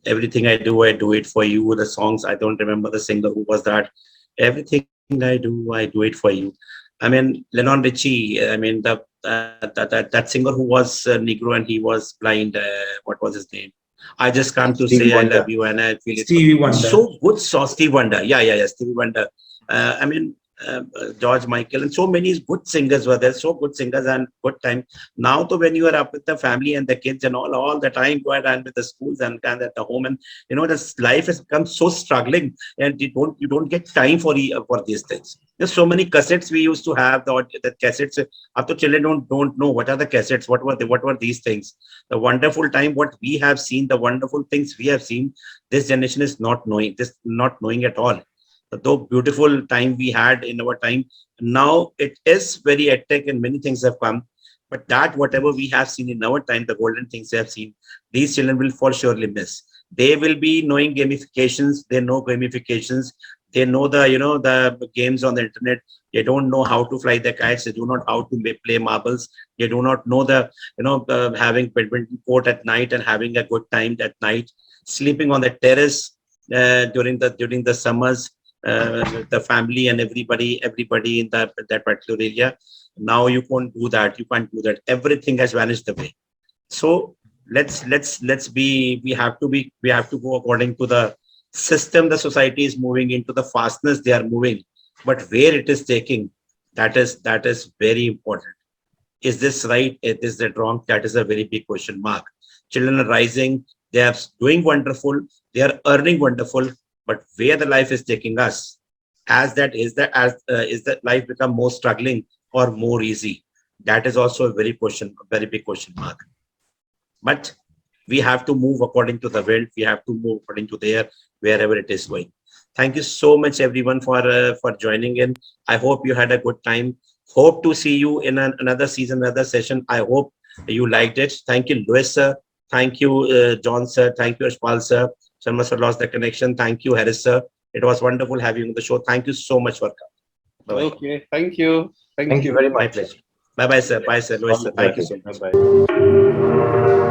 Everything I do it for you. The songs, I don't remember the singer who was that. Everything I do it for you. I mean, Lennon Richie, I mean, that singer who was Negro and he was blind, what was his name? I just come to Stevie say I Wonder. love you, and I feel it's Stevie Wonder. so good. So Stevie Wonder, yeah, Stevie Wonder. I mean, George Michael, and so many good singers were there. So good singers and good time. Now, though, when you are up with the family and the kids and all the time go ahead and with the schools and at the home, and this life has become so struggling, and you don't get time for these things. There's so many cassettes we used to have. The cassettes. Up to children don't know what are the cassettes. What were these things? The wonderful time what we have seen, the wonderful things we have seen. This generation is not knowing at all. Though beautiful time we had in our time, now it is very hectic and many things have come. But that whatever we have seen in our time, the golden things we have seen, these children will for surely miss. They will be knowing gamifications. They know gamifications. They know the games on the internet. They don't know how to fly the kites. They do not how to play marbles. They do not know having badminton court at night and having a good time at night, sleeping on the terrace during the summers. The family and everybody in that particular area. Now you can't do that. Everything has vanished away. So let's be. We have to go according to the system. The society is moving into the fastness they are moving, but where it is taking, that is very important. Is this right? Is that wrong? That is a very big question mark. Children are rising. They are doing wonderful. They are earning wonderful. But where the life is taking us, is that life become more struggling or more easy? That is also a very big question mark. But we have to move according to the wind. We have to move according to wherever it is going. Thank you so much, everyone, for joining in. I hope you had a good time. Hope to see you in another season, another session. I hope you liked it. Thank you, Louis sir. Thank you, John sir. Thank you, Ashpal sir. Some must have lost the connection. Thank you, Harris sir. It was wonderful having you on the show. Thank you so much for coming. Bye-bye. Okay, thank you. Thank you very much. My pleasure. Bye-bye, sir. Bye, sir. Louis sir. Thank you so much. Bye-bye.